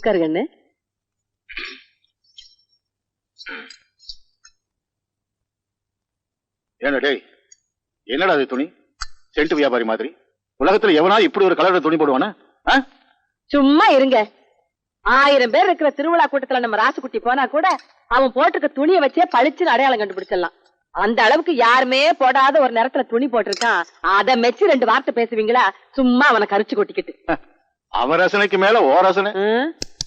உட்காரு கண்ணு. ஏன்னா டேய், என்னடா அது துணி? சென்ட் வியாபாரி மாதிரி. உலகத்துல எவனா இப்படி ஒரு கலர்ல துணி போடுவானா? சும்மா இருங்க. 1000 பேர் இருக்கிற திருவிழா கூட்டத்துல நம்ம ராசுக்குட்டி போனா கூட அவன் போட்டிருக்க துணியை வச்சே பளிச்சுன்னு அடையாளம் கண்டுபிடிச்சிடலாம். அந்த அளவுக்கு யாருமே போடாத ஒரு நேரத்துல துணி போட்டிருக்கான். அத மெச்சு 2 வார்த்தை பேசுவீங்களா? சும்மா அவனை கரிச்சு கொட்டிக்கிட்டு. அவன் ரசனைக்கு மேல ஓ ரசனை.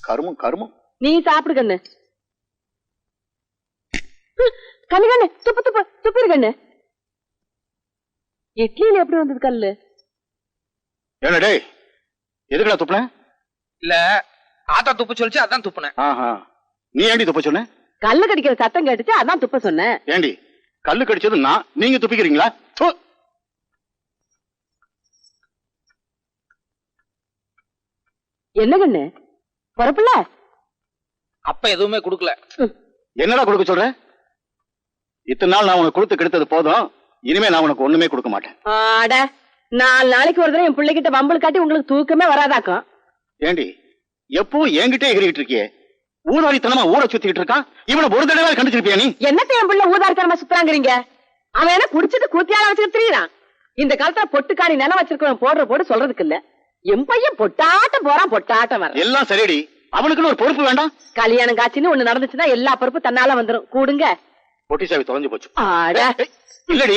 கருமம் கருமம். நீ சாப்பிடு கண்ணு. கண்ணு கண்ணு துப்பு துப்பு துப்பிரு கண்ணு. இட்லியில எப்படி வந்தது கல்லு? ஏன்னா டேய், எதுக்குடா துப்புன? இல்ல ஆத்தா துப்பு சொல்லிச்சு, அதான் துப்புனேன். நீ ஏண்டி துப்ப சொன்ன? கல்லு கடிக்கிற சத்தம் கேட்டுச்சு, அதான் துப்ப சொன்னேன். ஏண்டி கல்லு கடிச்சது நான், நீங்க துப்பிக்கிறீங்களா? என்ன கண்ணு பொறப்புல? அப்ப எதுவுமே குடுக்கல. என்னடா கொடுக்க சொல்ற? இத்தனை நாள் நான் உனக்கு கொடுத்து கெடுத்தது போதும். இனிமே நான் உனக்கு ஒண்ணுமே கொடுக்க மாட்டேன். ஆட 4 நாளைக்கு ஒரு தடவை என் பிள்ளைகிட்ட வம்பல் காட்டி உங்களுக்கு தூக்கமே வராதாக்கும். ஏண்டி எப்பவும் என்கிட்டே எகிரிட்டு இருக்கியே? ஊதாரித்தனமா ஊரை சுத்திட்டு இருக்கான். இவனை ஒரு தடவை கண்டிச்சிருப்பியா நீ? என்னத்த என் பிள்ளை ஊதாரித்தனமா சுத்துறாங்கிறீங்க? அவன் என்ன குடிச்சிட்டு கூத்தியால வச்சுட்டு திரியிறான். இந்த காலத்துல பொட்டுக்காணி நிலம் வச்சிருக்கவன் போடுற போடு சொல்றதுக்கு இல்ல. என் பையன் பொட்டாட்டம் போறான், பொட்டாட்டம் வர. எல்லாம் சரிடி, அவனுக்குன்னு ஒரு பொறுப்பு வேண்டாம்? கல்யாணம் காட்சின்னு ஒண்ணு நடந்துச்சுன்னா எல்லா பொறுப்பு தன்னால வந்துரும். கூடுங்க. பொட்டி சாவி தொலைஞ்சு போச்சு. ஆட இல்லடி,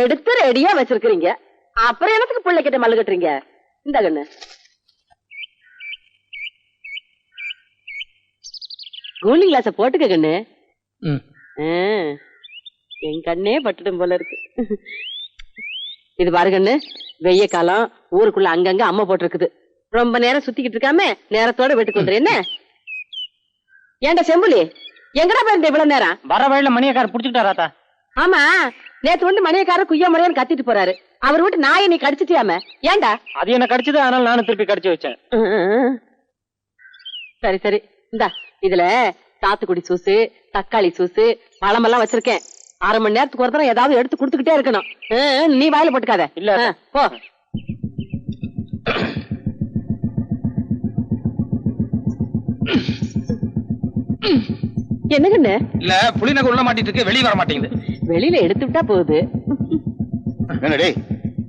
எடுத்து ரெடியா வச்சிருக்கீங்க. அப்புறம் எனக்கு பிள்ளை கிட்ட மல்லு கட்டுறீங்க. இந்த கண்ணு கூலிங் கிளாஸ போட்டுக்க கண்ணு. என் கண்ணே பட்டுடும் போல இருக்கு. இது பாரு கண்ணு, வெய்ய காலம், ஊருக்குள்ள அங்கங்க அம்மா போட்டிருக்குது. ரொம்ப நேரம் சுத்திக்கிட்டு இருக்காம நேரத்தோட வீட்டுக்கு வந்துரு. என்ன ஏண்டா செம்புலி, எங்கடா போயிருந்த இவ்வளவு நேரம்? வர வழியில மணியக்காரர் புடிச்சுட்டாராத்தா? ஆமா, நேத்து வந்து மணியக்காரர் குய்யா முறையான்னு கத்திட்டு போறாரு. அவர் வீட்டு நாயை நீ கடிச்சிட்டியாம? ஏண்டா? அது என்ன கடிச்சது, அதனால நானும் திருப்பி கடிச்சு வச்சேன். சரி சரி, இந்தா இதுல சாத்துக்குடி சூசு, தக்காளி சூசு, பழமெல்லாம் வச்சிருக்கேன். 1/2 மணி நேரத்துக்கு ஒரு தடவை ஏதாவது எடுத்து குடுத்துக்கிட்டே இருக்கணும். நீ வாயில போட்டுக்காத. இல்ல போ. என்ன கண்ணு? இல்ல புளிநகை உள்ள மாட்டிட்டு இருக்கு, வெளியே வர மாட்டேங்குது. வெளியில எடுத்து விட்டா போகுது.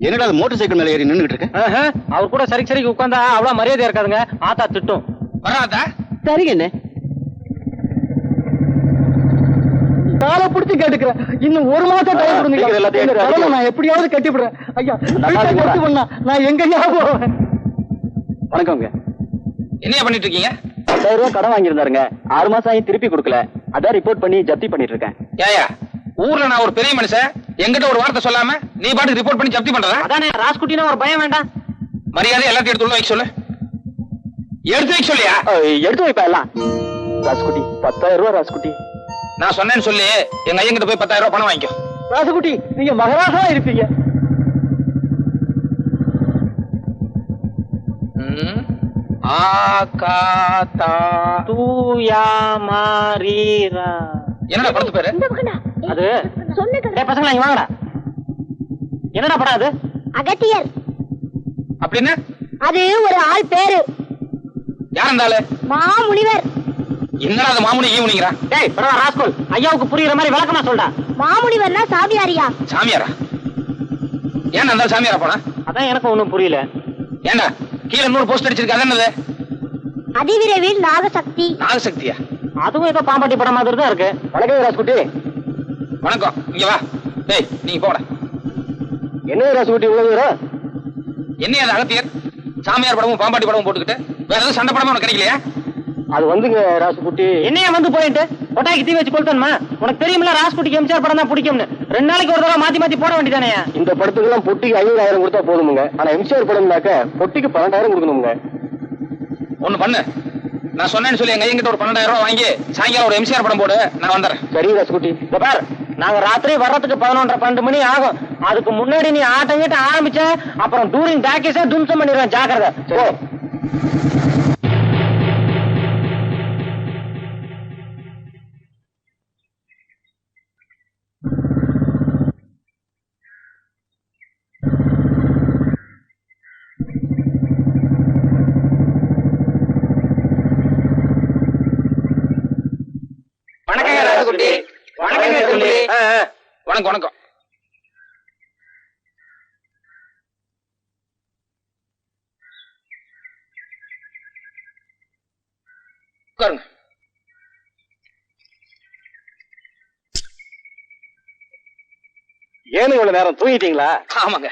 என்னடா மோட்டார் சைக்கிள் மேல ஏறி நின்னுட்டு இருக்க? அவர் கூட சரி சரிக்கு உட்கார்ந்தா அவ்வளவு மரியாதை இருக்காதுங்க. ஆத்தா திட்டும். வராதா? சரி கண்ணு. காலை பிடிச்சு கேட்டுக்கிறேன். இன்னும் 1 மாசம் டைம் கொடுங்க. நான் எப்படியாவது கட்டிவிடுறேன். ஐயா நான் எங்கயா போவேன்? வணக்கம்ங்க. என்ன பண்ணிட்டு இருக்கீங்க? 10,000 ரூபாய் கடன் வாங்கியிருந்தாருங்க. 6 மாசம் ஆகி திருப்பி கொடுக்கல. அதான் ரிப்போர்ட் பண்ணி ஜப்தி பண்ணிட்டு இருக்கேன். ஏயா, ஊர்ல நான் ஒரு பெரிய மனுஷன், என்கிட்ட ஒரு வார்த்தை சொல்லாம நீ பாட்டு ரிப்போர்ட் பண்ணி ஜப்தி பண்றதா? அதானே, ராஸ்குட்டினா ஒரு பயம் வேண்டாம். மரியாதை எல்லாத்தையும் எடுத்து உள்ள வைக்க சொல்லு. எடுத்து வைக்க சொல்லியா? எடுத்து வைப்பா எல்லாம். ராஸ்குட்டி 10,000 ரூபாய். ராஸ்குட்டி நான் சொன்னேன்னு சொல்லி எங்க ஐயங்கிட்ட போய் 10,000 ரூபாய் பணம் வாங்கிக்கோ. ராசுகுட்டி, நீங்க மகராசா இருப்பீங்க. என்னடா படத்து பேரு? அது பசங்களா இங்க வாங்கடா. என்னடா படம் அது? அகத்தியர். அப்படின்னா அது ஒரு ஆள் பேரு. யார் இருந்தாலு? மாமுனிவர். என்னடா அது மாமுனி ஈமுனிங்கறா? டேய் பரவா ராஸ்கோல், ஐயாவுக்கு புரியுற மாதிரி விளக்கமா சொல்டா. மாமுனிவர்னா சாமியாரியா? சாமியாரா? ஏன் அந்த சாமியாரா போனா? அதான் எனக்கு ஒண்ணும் புரியல. ஏண்டா கீழ 100 போஸ்ட் அடிச்சிருக்க, அது என்னது? அதிவிரைவில் நாகசக்தி. நாகசக்தியா? அதுவும் ஏதோ பாம்பாட்டி படம் மாதிரி தான் இருக்கு. வணக்கம் ராஸ்குட்டி. வணக்கம். இங்க வா. டேய் நீங்க போடா. என்ன ராஸ்குட்டி இவ்வளவு? என்ன அது அகத்தியர்? சாமியார் படமும் பாம்பாட்டி படமும் போட்டுக்கிட்டு வேற எதுவும் சண்டை படமும் உனக்கு கிடைக்கலையா? அது வந்துங்க ராசுகுட்டி. என்னையா வந்து போயிட்டு கொட்டாய்க்கு தீ வச்சு கொளுத்தணுமா? உனக்கு தெரியுமில்ல ராசுகுட்டிக்கு எம்ஜிஆர் படம் தான் பிடிக்கும்னு. 2 நாளைக்கு ஒரு தடவை மாத்தி போட வேண்டியதானே? இந்த படத்துக்கு எல்லாம் பொட்டிக்கு 50,000 கொடுத்தா போதுமுங்க. ஆனா எம்ஜிஆர் படம்னாக்க பொட்டிக்கு 12,000 கொடுக்கணுங்க. ஒண்ணு பண்ணு, நான் சொன்னேன்னு சொல்லி எங்க ஐயங்கிட்ட ஒரு 12,000 ரூபாய் வாங்கி சாயங்காலம் ஒரு எம்ஜிஆர் படம் போடு, நான் வந்துடுறேன். சரி ராசுகுட்டி. பார், நாங்க ராத்திரி வர்றதுக்கு 11:30-12 மணி ஆகும். அதுக்கு முன்னாடி நீ ஆட்டம் கிட்ட ஆரம்பிச்ச அப்புறம் டூரிங் டாக்கீஸா தும்சம் பண்ணிடுவேன். ஜாக்கிரதை. ராசுகுட்டி. வணக்கங்க செம்புலி. வணக்கம் வணக்கம். உட்காருங்க. ஏன்னு இவ்வளவு நேரம் தூங்கிட்டீங்களா? ஆமாங்க.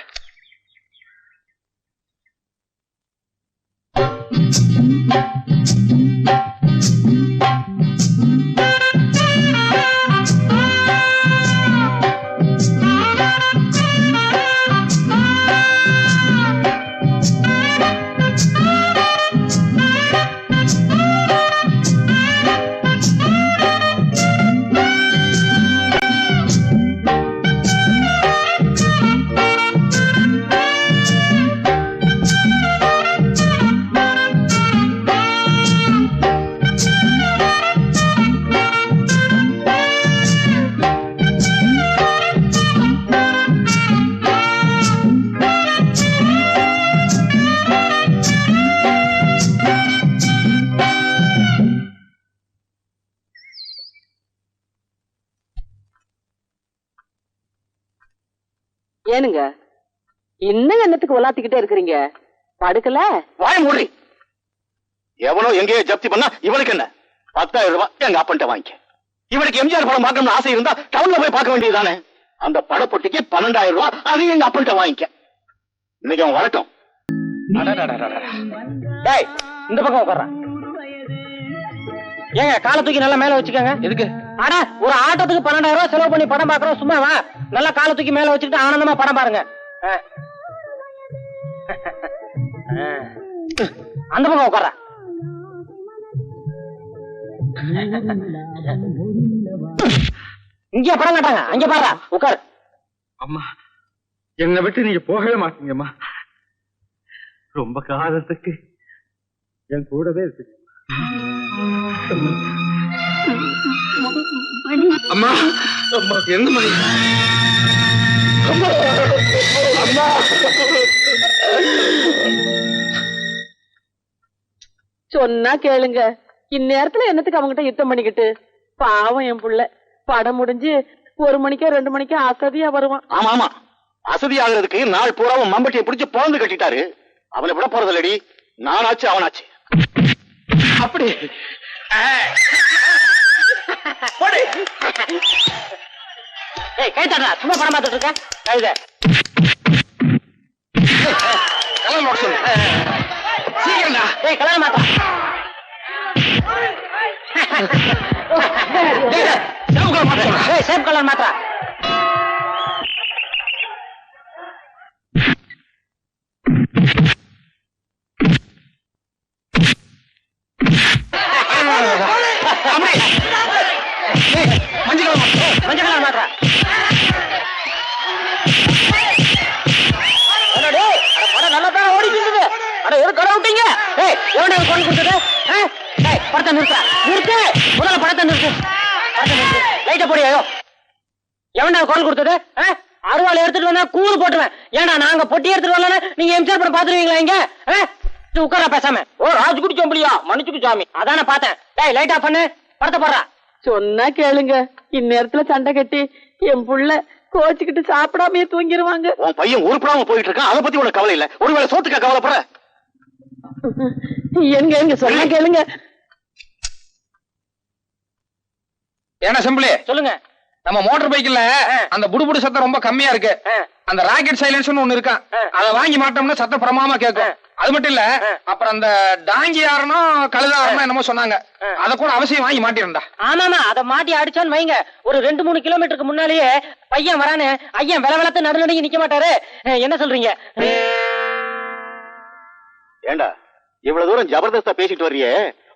ஏனுங்க இன்னும் என்னத்துக்கு உலாத்திக்கிட்டே இருக்கிறீங்க? படுக்கல? வாய் மூடி. எவனோ எங்கேயோ ஜப்தி பண்ணா இவனுக்கு என்ன? 10,000 ரூபாய் எங்க அப்பன்ட்ட வாங்கிக்க. இவனுக்கு எம்ஜிஆர் படம் பார்க்கணும்னு ஆசை இருந்தா டவுன்ல போய் பார்க்க வேண்டியதுதானே? அந்த படப்பொட்டிக்கு 12,000 ரூபாய் அதையும் எங்க அப்பன்ட்ட வாங்கிக்க. இன்னைக்கு அவன் வரட்டும். டேய் இந்த பக்கம் உட்கார்றான். ஏங்க காலை தூக்கி நல்லா மேல வச்சுக்கோங்க. எதுக்கு? அட ஒரு ஆட்டத்துக்கு 12,000 ரூபாய் செலவு பண்ணி படம் பாக்குறோம், சும்மா வா. நல்லா காலை தூக்கி மேல வச்சுக்கிட்டு ஆனந்தமா படம் பாருங்க. அந்த பக்கம் உட்கார்ற. இங்க படம் காட்டாங்க, அங்க பாரு, உட்காரு. அம்மா என்னை விட்டு நீங்க போகவே மாட்டீங்கம்மா. ரொம்ப காலத்துக்கு என் கூடவே இருக்கு. அம்மா அம்மா என்ன மணி? அம்மா அம்மா சொன்னா கேளுங்க. இந்நேரத்துல என்னத்துக்கு அவங்ககிட்ட யுத்தம் பண்ணிக்கிட்டு? பாவம் என் புள்ள. படம் முடிஞ்சு 1 மணிக்கோ 2 மணிக்கோ அசதியா வருவான். ஆமா ஆமா, அசதி ஆகுறதுக்கு நாள் பூராவும் மம்பட்டியை பிடிச்சு பொழந்து கட்டிட்டாரு. அவனை விட போறது இல்லடி. நானாச்சு அவனாச்சு. அப்படி ஏய் கை தட்டா, சும்மா படம் பார்த்துட்டு இருக்க. கழுத கலர் நோட் சொல்லு. சீக்கிரம்டா. ஏய் கல்யாணம் மாத்தா. ஏய் சேப் கலர் மாத்தா. மஞ்சள் கலர் மாத்தா. படம் நல்லா தான் ஓடிட்டு இருக்குது. அட ஒரு கடை விட்டீங்க. ஏய் எவனே கொண்டு கொடுத்தது? ஏய் படத்தை நிறுத்த நிறுத்து. முதல்ல படத்தை நிறுத்து. லைட்ட போடியோ. எவனே கொண்டு கொடுத்தது? அருவாள் எடுத்துட்டு வந்தா கூறு போட்டுவேன். ஏன்னா நாங்க பொட்டி எடுத்துட்டு வரலன்னா நீங்க எம்ஜிஆர் படம் பாத்துருவீங்களா இங்க? உட்கார பேசாம. ஓ ராஜ்குடி சொம்பலியா? மன்னிச்சுக்கு சாமி. அதானே பார்த்தேன். டேய் லைட் ஆஃப் பண்ணு, படத்தை போடுறா. சொன்னா கேளுங்க. இந்நேரத்துல சண்டை கட்டி என் புள்ள கோச்சுக்கிட்டு சாப்பிடாமயே தூங்கிடுவாங்க. உன் பையன் உருப்படாம போயிட்டு இருக்கான். அதை பத்தி உனக்கு கவலை இல்ல. ஒருவேளை சோத்துக்க கவலைப்படுற? எங்க எங்க சொன்னா கேளுங்க. ஏன்னா செம்பிளி சொல்லுங்க. நம்ம மோட்டார் பைக்ல அந்த புடுபுடு சத்தம் ரொம்ப கம்மியா இருக்கு. அந்த ராக்கெட் சைலன்ஸ் ஒண்ணு இருக்கான். அதை வாங்கி மாட்டோம்னா சத்தம் பிரமாமா கேட்கும். அது மட்டும் இல்ல, அப்புறம் அந்த டாங்கி யாருனும் கழுதாரணும் என்னமோ சொன்னாங்க. அத கூட அவசியம் வாங்கி மாட்டிருந்தா. ஆமாமா, அதை மாட்டி அடிச்சான்னு வைங்க, ஒரு 2-3 கிலோமீட்டருக்கு முன்னாலேயே பையன் வரானு ஐயன் விளவளத்து நடுநடுங்கி நிக்க மாட்டாரு. என்ன சொல்றீங்க? ஏண்டா இவ்வளவு தூரம் ஜபர்தஸ்தா பேசிட்டு வர்றியே,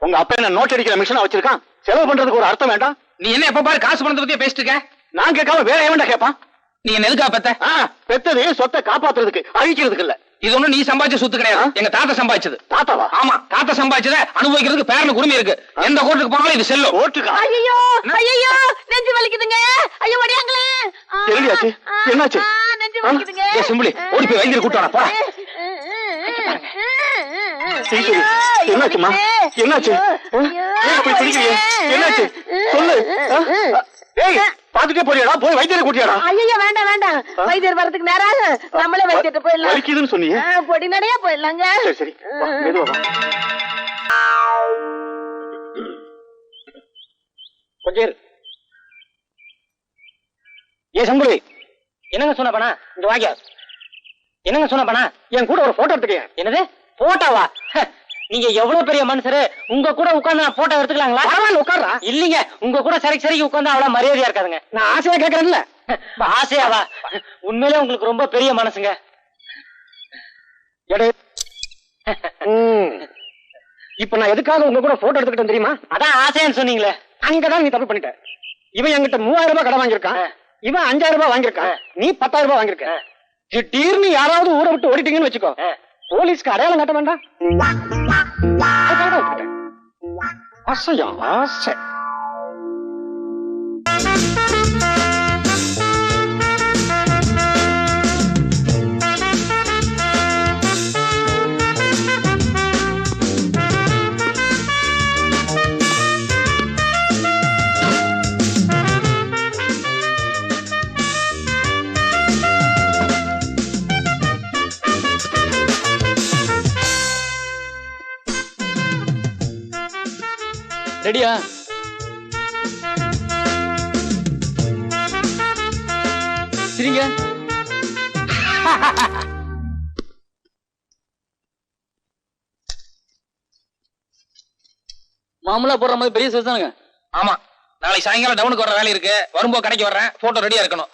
உங்க அப்பா என்ன நோட் அடிக்கிற மிஷினா வச்சிருக்கான்? செலவு பண்றதுக்கு ஒரு அர்த்தம் வேண்டாம்? நீ என்ன எப்ப பாரு காசு பணத்தை பத்தியே பேசிட்டு இருக்க? நான் கேட்காம வேற எவன்டா கேட்பான்? நீ என்ன எதுக்கா பெத்த? பெத்தது சொத்தை காப்பாத்துறதுக்கு, அழிக்கிறதுக்கு இல்ல. இது ஒண்ணு நீ சம்பாதிச்ச சொத்து கிடையாது, எங்க தாத்தா சம்பாதிச்சது. தாத்தாவா? ஆமா, தாத்தா சம்பாதிச்சத அனுபவிக்கிறதுக்கு பேரனுக்கு உரிமை இருக்கு. எந்த கோர்ட்டுக்கு போனாலும் இது செல்லும். ஓட்டுக்கா? ஐயோ ஐயோ நெஞ்சு வலிக்குதுங்க. ஐயோ வடியாங்களே. என்னடியாச்சு? என்னாச்சு? நெஞ்சு வலிக்குதுங்க. ஏ சிம்பிளி, ஓடி போய் வைத்தியர் கூட்டு வர போடா. என்னாச்சுமா? என்னாச்சு? ஏன் அப்படி பிடிக்கிறீங்க? என்னாச்சு சொல்லு. ஏய் பாத்துட்டே போறியாடா? போய் வைத்தியரை கூட்டியாடா? ஐயோ வேண்டாம் வேண்டாம், வைத்தியர் வரதுக்கு நேரம் நம்மளே வைத்தியத்தை போயிடலாம். வலிக்குதுன்னு சொன்னீங்க. பொடி நடையா போயிடலாங்க. சரி சரி வா, மெதுவா வா. கொஞ்சம் இரு. ஏ சம்பளி, என்னங்க சொன்ன பண்ணா? இங்க வாங்க. என்னங்க சொன்ன பண்ணா? என் கூட ஒரு போட்டோ எடுத்துக்கீங்க. என்னது போட்டோவா? நீங்க எவ்வளவு பெரிய மனுஷரு, உங்க கூட உட்கார்ந்து நான் போட்டோ எடுத்துக்கலாங்களா? பரவாயில்ல உட்கார்றா. இல்லீங்க, உங்க கூட சரிக்கு உட்கார்ந்து அவ்வளவு மரியாதையா இருக்காதுங்க. நான் ஆசையா கேட்கறேன்ல. ஆசையாவா? உண்மையிலே உங்களுக்கு ரொம்ப பெரிய மனசுங்க. இப்ப நான் எதுக்காக உங்க கூட போட்டோ எடுத்துக்கிட்டேன் தெரியுமா? அதான் ஆசையான்னு சொன்னீங்களே, அங்கதான் நீ தப்பு பண்ணிட்ட. இவன் என்கிட்ட 3000 ரூபாய் கடன் வாங்கியிருக்கான், இவன் 5000 ரூபாய் வாங்கியிருக்கான், நீ 10000 ரூபாய் வாங்கியிருக்க. திடீர்னு யாராவது ஊரை விட்டு ஓடிட்டீங்கன்னு வச்சுக்கோ, போலீஸ்க்கு அடையாளம் காட்ட வேண்டாம். ஆசையா ஆசை. ரெடியா? சரிங்க. மாமூலா போடுற மாதிரி பெரிய சைஸ் தானுங்க. ஆமா, நாளைக்கு சாயங்காலம் டவுனுக்கு வர வேலை இருக்கு. வரும்போது கடைக்கு வர்றேன். போட்டோ ரெடியா இருக்கணும்.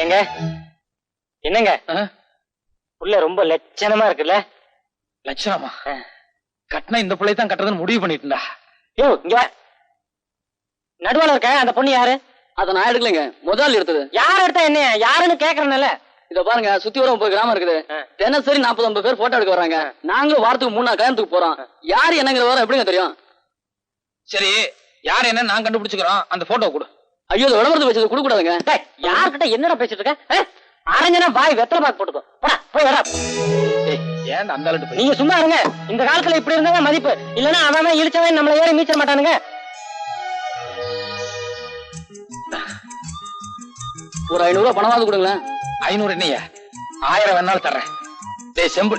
ஏங்க என்னங்க உள்ள ரொம்ப லட்சணமா இருக்குல்ல? லட்சணமா? கட்டினா இந்த பிள்ளை தான் கட்டுறதுன்னு முடிவு பண்ணிட்டுண்டா. யோ இங்க நடுவால இருக்க அந்த பொண்ணு யாரு? அத நான் எடுக்கலைங்க, முதல் எடுத்தது. யார் எடுத்தா என்ன? யாருன்னு கேக்குறேன்ல. இத பாருங்க, சுத்தி வர 30 கிராமம் இருக்குது. தினசரி 40-50 பேர் போட்டோ எடுக்க வர்றாங்க. நாங்களும் வாரத்துக்கு 3 நாள் கல்யாணத்துக்கு போறோம். யாரு என்னங்கிற வர எப்படிங்க தெரியும்? சரி, யார் என்ன நான் கண்டுபிடிச்சுக்கிறோம். அந்த போட்டோ கொடு. ஐயோ, விளம்பரத்தை வச்சது கொடுக்க கூடாதுங்க. யார்கிட்ட என்னடா பேசிட்டு இருக்க? அரஞ்சனா வாய் வெத்தலை பாக்கு போட்டுக்கோ. போடா போய் வரா. ஏன் அந்த ஆளுட்டு நீங்க சும்மா இருங்க. இந்த காலத்துல இப்படி இருந்தா மதிப்பு. இல்லன்னா அவன் இழிச்சவன் நம்மள ஏறி மீச்ச மாட்டானுங்க. ஒரு 500 ரூபாய் பணமாவது கொடுங்களேன். 500 என்னையா? 1000 வேணாலும் தர்றேன். டேய் செம்பு,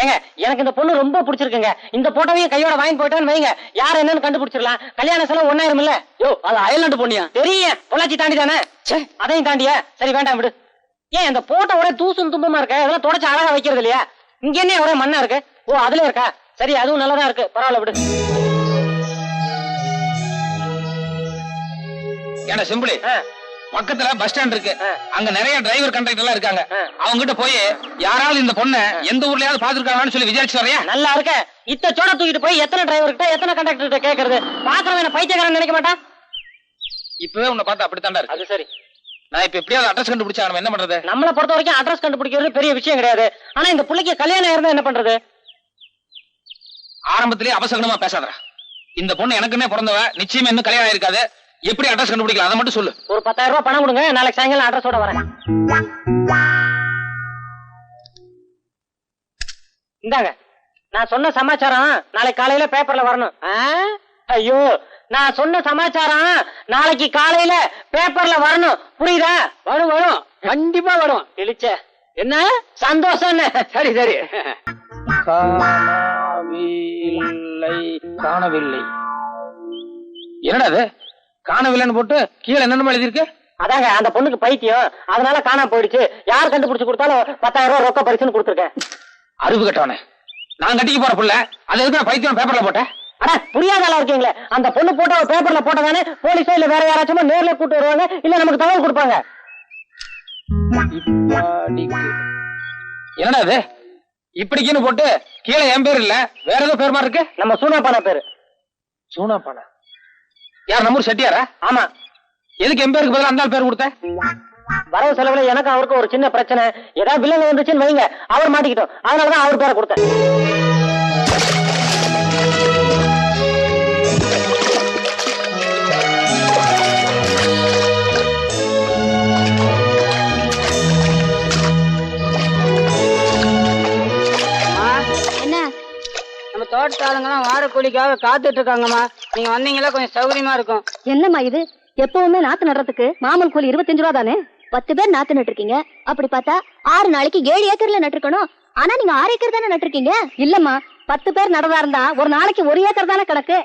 ஏங்க எனக்கு இந்த பொண்ணு ரொம்ப பிடிச்சிருக்குங்க. இந்த போட்டோவையும் கையோட வாங்கி போயிட்டான்னு வைங்க, யார் என்னன்னு கண்டுபிடிச்சிடலாம். கல்யாண செலவு 1000 இல்ல? யோ, அது அயல்நாட்டு பொண்ணியா? தெரியும், பொள்ளாச்சி தாண்டி தானே. அதையும் தாண்டியா? சரி வேண்டாம் விடு. ஏன் இந்த போட்டோ ஒரே தூசும் தும்பமா இருக்க? அதெல்லாம் தொடச்சு அழகா வைக்கிறது இல்லையா? இங்க என்ன ஒரே மண்ணா இருக்கு? ஓ அதுல இருக்கா? சரி, அதுவும் நல்லதா இருக்கு, பரவாயில்ல விடு. ஏன்னா சிம்பிளி, பக்கத்துல பஸ் ஸ்டாண்ட் இருக்கு. அங்க நிறைய டிரைவர் கண்டக்டர் எல்லாம் இருக்காங்க. அவங்க கிட்ட போய் யாராவது இந்த பொண்ணை எந்த ஊர்லயாவது பாத்துருக்காங்கன்னு சொல்லி விசாரிச்சு வரையா? நல்லா இருக்க. இத்த சோட தூக்கிட்டு போய் எத்தனை டிரைவர் கிட்ட எத்தனை கண்டக்டர் கிட்ட கேக்குறது? பாக்குறவன் பைத்தியக்காரன் நினைக்க மாட்டான். இப்பவே உன்னை பார்த்தா அப்படித்தாண்டா இருக்கு. அது சரி, நான் இப்ப எப்படியாவது அட்ரஸ் கண்டுபிடிச்சா நம்ம என்ன பண்றது? நம்மளை பொறுத்த வரைக்கும் அட்ரஸ் கண்டுபிடிக்கிறது பெரிய விஷயம் கிடையாது. ஆனா இந்த பிள்ளைக்கு கல்யாணம் இருந்தா என்ன பண்றது? ஆரம்பத்திலேயே அபசகனமா பேசாதடா. இந்த பொண்ணு எனக்குன்னே பிறந்தவ, நிச்சயமா இன்னும் கல்யாணம் இருக்காது. எப்படி அட்ரஸ் கண்டுபிடிக்கலாம் அதை மட்டும் சொல்லு. ஒரு 10,000 ரூபாய் பணம் கொடுங்க, நாளைக்கு சாயங்காலம் அட்ரஸோட வரேன். இந்தாங்க, நான் சொன்ன சமாச்சாரம் நாளைக்கு காலையில பேப்பர்ல வரணும். ஐயோ, நான் சொன்ன சமாச்சாரம் நாளைக்கு காலையில பேப்பர்ல வரணும், புரியுதா? வரும் வரும், கண்டிப்பா வரும். இழிச்ச என்ன சந்தோஷம். சரி சரி. காணவில்லை. என்னடா அது? காணவில்லைன்னு போட்டு கீழே என்னென்ன எழுதிருக்கு? அதாங்க அந்த பொண்ணுக்கு பைத்தியம், அதனால காணாம போயிடுச்சு. யார் கண்டுபிடிச்சு கொடுத்தாலும் 10,000 ரூபாய் ரொக்க பரிசுன்னு கொடுத்துருக்கேன். அறிவு கட்டவனே, நான் கட்டிக்கு போற புள்ள அது எதுக்கு நான் பைத்தியம் பேப்பர்ல போட்டேன்? அட புரியாத இருக்கீங்களே, அந்த பொண்ணு போட்டோ பேப்பர்ல போட்டதானே போலீஸோ இல்ல வேற யாராச்சும் நேர்ல கூட்டு வருவாங்க, இல்ல நமக்கு தகவல் கொடுப்பாங்க. என்னடா அது? இப்படிக்குன்னு போட்டு கீழே என் பேர் இல்ல வேற ஏதோ பேர் மாதிரி இருக்கு. நம்ம சூனாப்பான பேரு. சூனாப்பானா? யார், நம்ம ஊர் செட்டியாரா? ஆமா. எதுக்கு என் பேருக்கு பதிலா அந்த பேர் கொடுத்த? வரவு செலவுல எனக்கு அவருக்கு ஒரு சின்ன பிரச்சனை. ஏதாவது வில்லங்க வந்துச்சுன்னு வைங்க, அவர் மாட்டிக்கிட்டோம், அதனாலதான் அவர் பேரை கொடுத்தேன். நம்ம தோட்டத்தாளுங்கெல்லாம் வார கூலிக்காக காத்துட்டு இருக்காங்கம்மா. நீங்க வந்தீங்களா கொஞ்சம் சௌகரியமா இருக்கும். என்னம்மா இது? எப்பவுமே நாத்து நடுறதுக்கு மாமூல் கூலி 25 ரூபா தானே? 10 பேர் நாத்து நட்டுருக்கீங்க. அப்படி பார்த்தா 6 நாளைக்கு 7 ஏக்கர்ல நட்டுருக்கணும். ஆனா நீங்க 6 ஏக்கர் தானே நட்டுருக்கீங்க. இல்லம்மா, 10 பேர் நடதா இருந்தா ஒரு நாளைக்கு 1 ஏக்கர் தானே கணக்கு.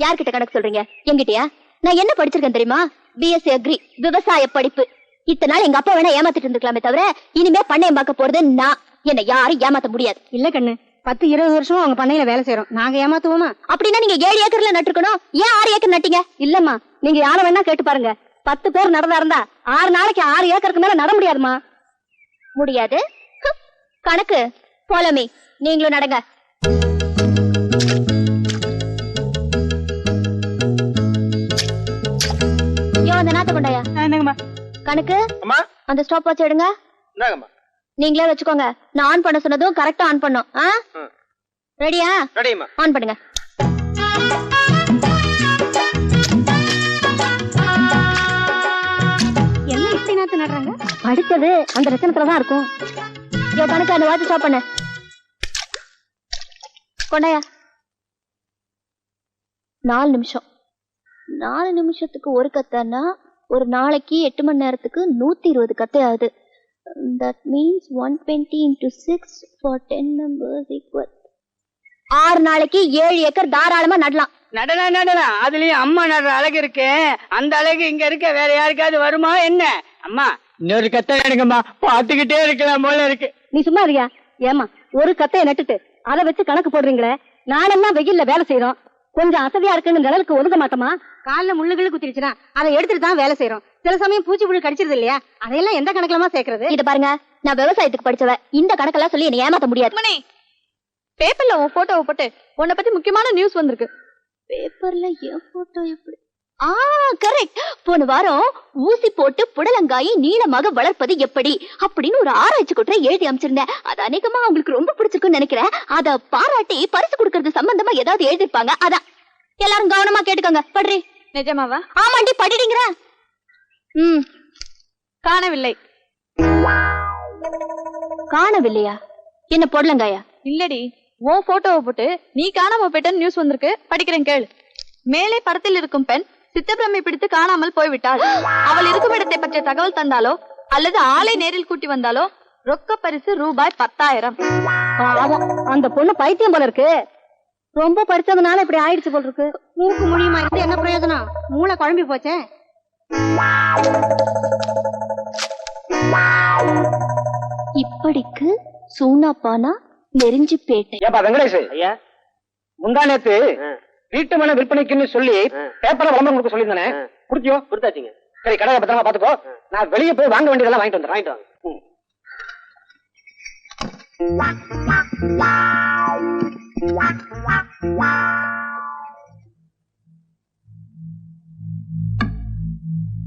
யார்கிட்ட கணக்கு சொல்றீங்க? என்கிட்டயா? நான் என்ன படிச்சிருக்கேன் தெரியுமா? பிஎஸ்சி அக்ரி, விவசாய படிப்பு. இத்தனை நாள் எங்க அப்பா வேணா ஏமாத்திட்டு இருந்துக்கலாமே தவிர இனிமே பண்ணையம் பார்க்க போறது நான். என்ன யாரும் ஏமாத்த முடியாது. இல்ல கண்ணு, 10-20 வருஷமா அவங்க பண்ணையில வேலை செய்யறோம். நாங்க ஏமாத்துவோமா? அப்படின்னா நீங்க 7 ஏக்கர்ல நட்டுருக்கணும். ஏன் 6 ஏக்கர் நட்டீங்க? இல்லம்மா, நீங்க யாரை வேணா கேட்டு பாருங்க. 10 பேர் நடதா இருந்தா 6 நாளைக்கு 6 ஏக்கருக்கு மேல நட முடியாதுமா. முடியாது. கணக்கு போலமே. நீங்களும் நடங்க. அந்த நாத்த கொண்டாயா. கணக்கு அந்த ஸ்டாப் வாட்ச் எடுங்க. நீங்களே வச்சுக்கோங்க. நான் ஆன் பண்ண சொன்னதும் கரெக்டா ஆன் பண்ணும். ரெடியா? ஆன் பண்ணுங்க. என்ன இப்படி நாத்து நடுறாங்க? படிச்சது அந்த லட்சணத்துலதான் இருக்கும். கணக்கு அந்த வாட்ச் ஸ்டாப் பண்ண கொண்டாயா. 4 நிமிஷம். 4 நிமிஷத்துக்கு ஒரு கத்தைன்னா ஒரு நாளைக்கு 8 மணி நேரத்துக்கு 120 கத்தை ஆகுது. That means 120 into 6 for 10 members equal. 6 நாளைக்கு 7 ஏக்கர் தாராளமா நடலாம். நடலாம். அதுலயும் அம்மா நடுற அழகு இருக்கு. அந்த அழகு இங்க இருக்க வேற யாருக்காவது வருமா என்ன? அம்மா இன்னொரு கத்தை எடுங்கம்மா, பாத்துக்கிட்டே இருக்கலாம் போல இருக்கு. நீ சும்மா இருக்கியா? ஏமா, ஒரு கத்தையை நட்டுட்டு அதை வச்சு கணக்கு போடுறீங்களே. நானெல்லாம் வெயில்ல வேலை செய்யறோம். கொஞ்சம் அசதியா இருக்குன்னு நிழலுக்கு ஒதுங்க மாட்டோமா? காலில் முள்ளுகள் குத்திருச்சுன்னா அதை எடுத்துட்டு தான் வேலை செய்யறோம். சில சமயம் பூச்சி புழு கடிச்சிருது இல்லையா? அதையெல்லாம் எந்த கணக்குலமா சேர்க்கறது? இத பாருங்க, நான் விவசாயத்துக்கு படிச்சவ. இந்த கணக்கெல்லாம் சொல்லி என்ன ஏமாத்த முடியாது. பேப்பர்ல உன் போட்டோவை போட்டு உன்னை பத்தி முக்கியமான நியூஸ் வந்திருக்கு. பேப்பர்ல என் போட்டோ எப்படி? கரெக்ட். போன வாரம் ஊசி போட்டு புடலங்காயை நீளமாக வளர்ப்பது எப்படி அப்படின்னு ஒரு ஆராய்ச்சி கூட்டரை எழுதி அமைச்சிருந்தேன். அது அநேகமா அவங்களுக்கு ரொம்ப பிடிச்சிருக்குன்னு நினைக்கிறேன். அத பாராட்டி பரிசு கொடுக்கறது சம்பந்தமா ஏதாவது எழுதிருப்பாங்க. அதான் எல்லாரும் கவனமா கேட்டுக்கோங்க. படுறி. நிஜமாவா? ஆமாண்டி, படிடுங்கிற. காணவில்லை. காணவில்லையா? என்ன புடலங்காயா? இல்லடி, உன் போட்டோவை போட்டு நீ காணாம போயிட்டன்னு நியூஸ் வந்திருக்கு. படிக்கிறேன் கேளு. மேலே படத்தில் இருக்கும் பெண் சித்தப்பிரமை பிடித்து காணாமல் போய்விட்டாள். அவள் இருக்கும் இடத்தை பற்றிய தகவல் தந்தாலோ அல்லது ஆளை நேரில் கூட்டி வந்தாலோ ரொக்க பரிசு ரூபாய் 10,000. அந்த பொண்ணு பைத்தியம் போல இருக்கு. ரொம்ப படிச்சதுனால இப்படி ஆயிடுச்சு போல இருக்கு. மூக்கு முடியுமா இருந்து என்ன பிரயோஜனம்? மூளை குழம்பி போச்சே. இப்படிக்கு சூனாப்பானா நெறிஞ்சு பேட்டை. ஏப்பா வெங்கடேஷ் ஐயா, முந்தா நேத்து வீட்டு மன விற்பனைக்குன்னு சொல்லி பேப்பர்ல விளம்பரம் கொடுக்க சொல்லியிருந்தானே, குடுத்தியோ? கொடுத்தாச்சுங்க. சரி, கடையை பத்திரமா பாத்துக்கோ. நான் வெளியே போய் வாங்க வேண்டியதெல்லாம் வாங்கிட்டு வந்துடுறேன்.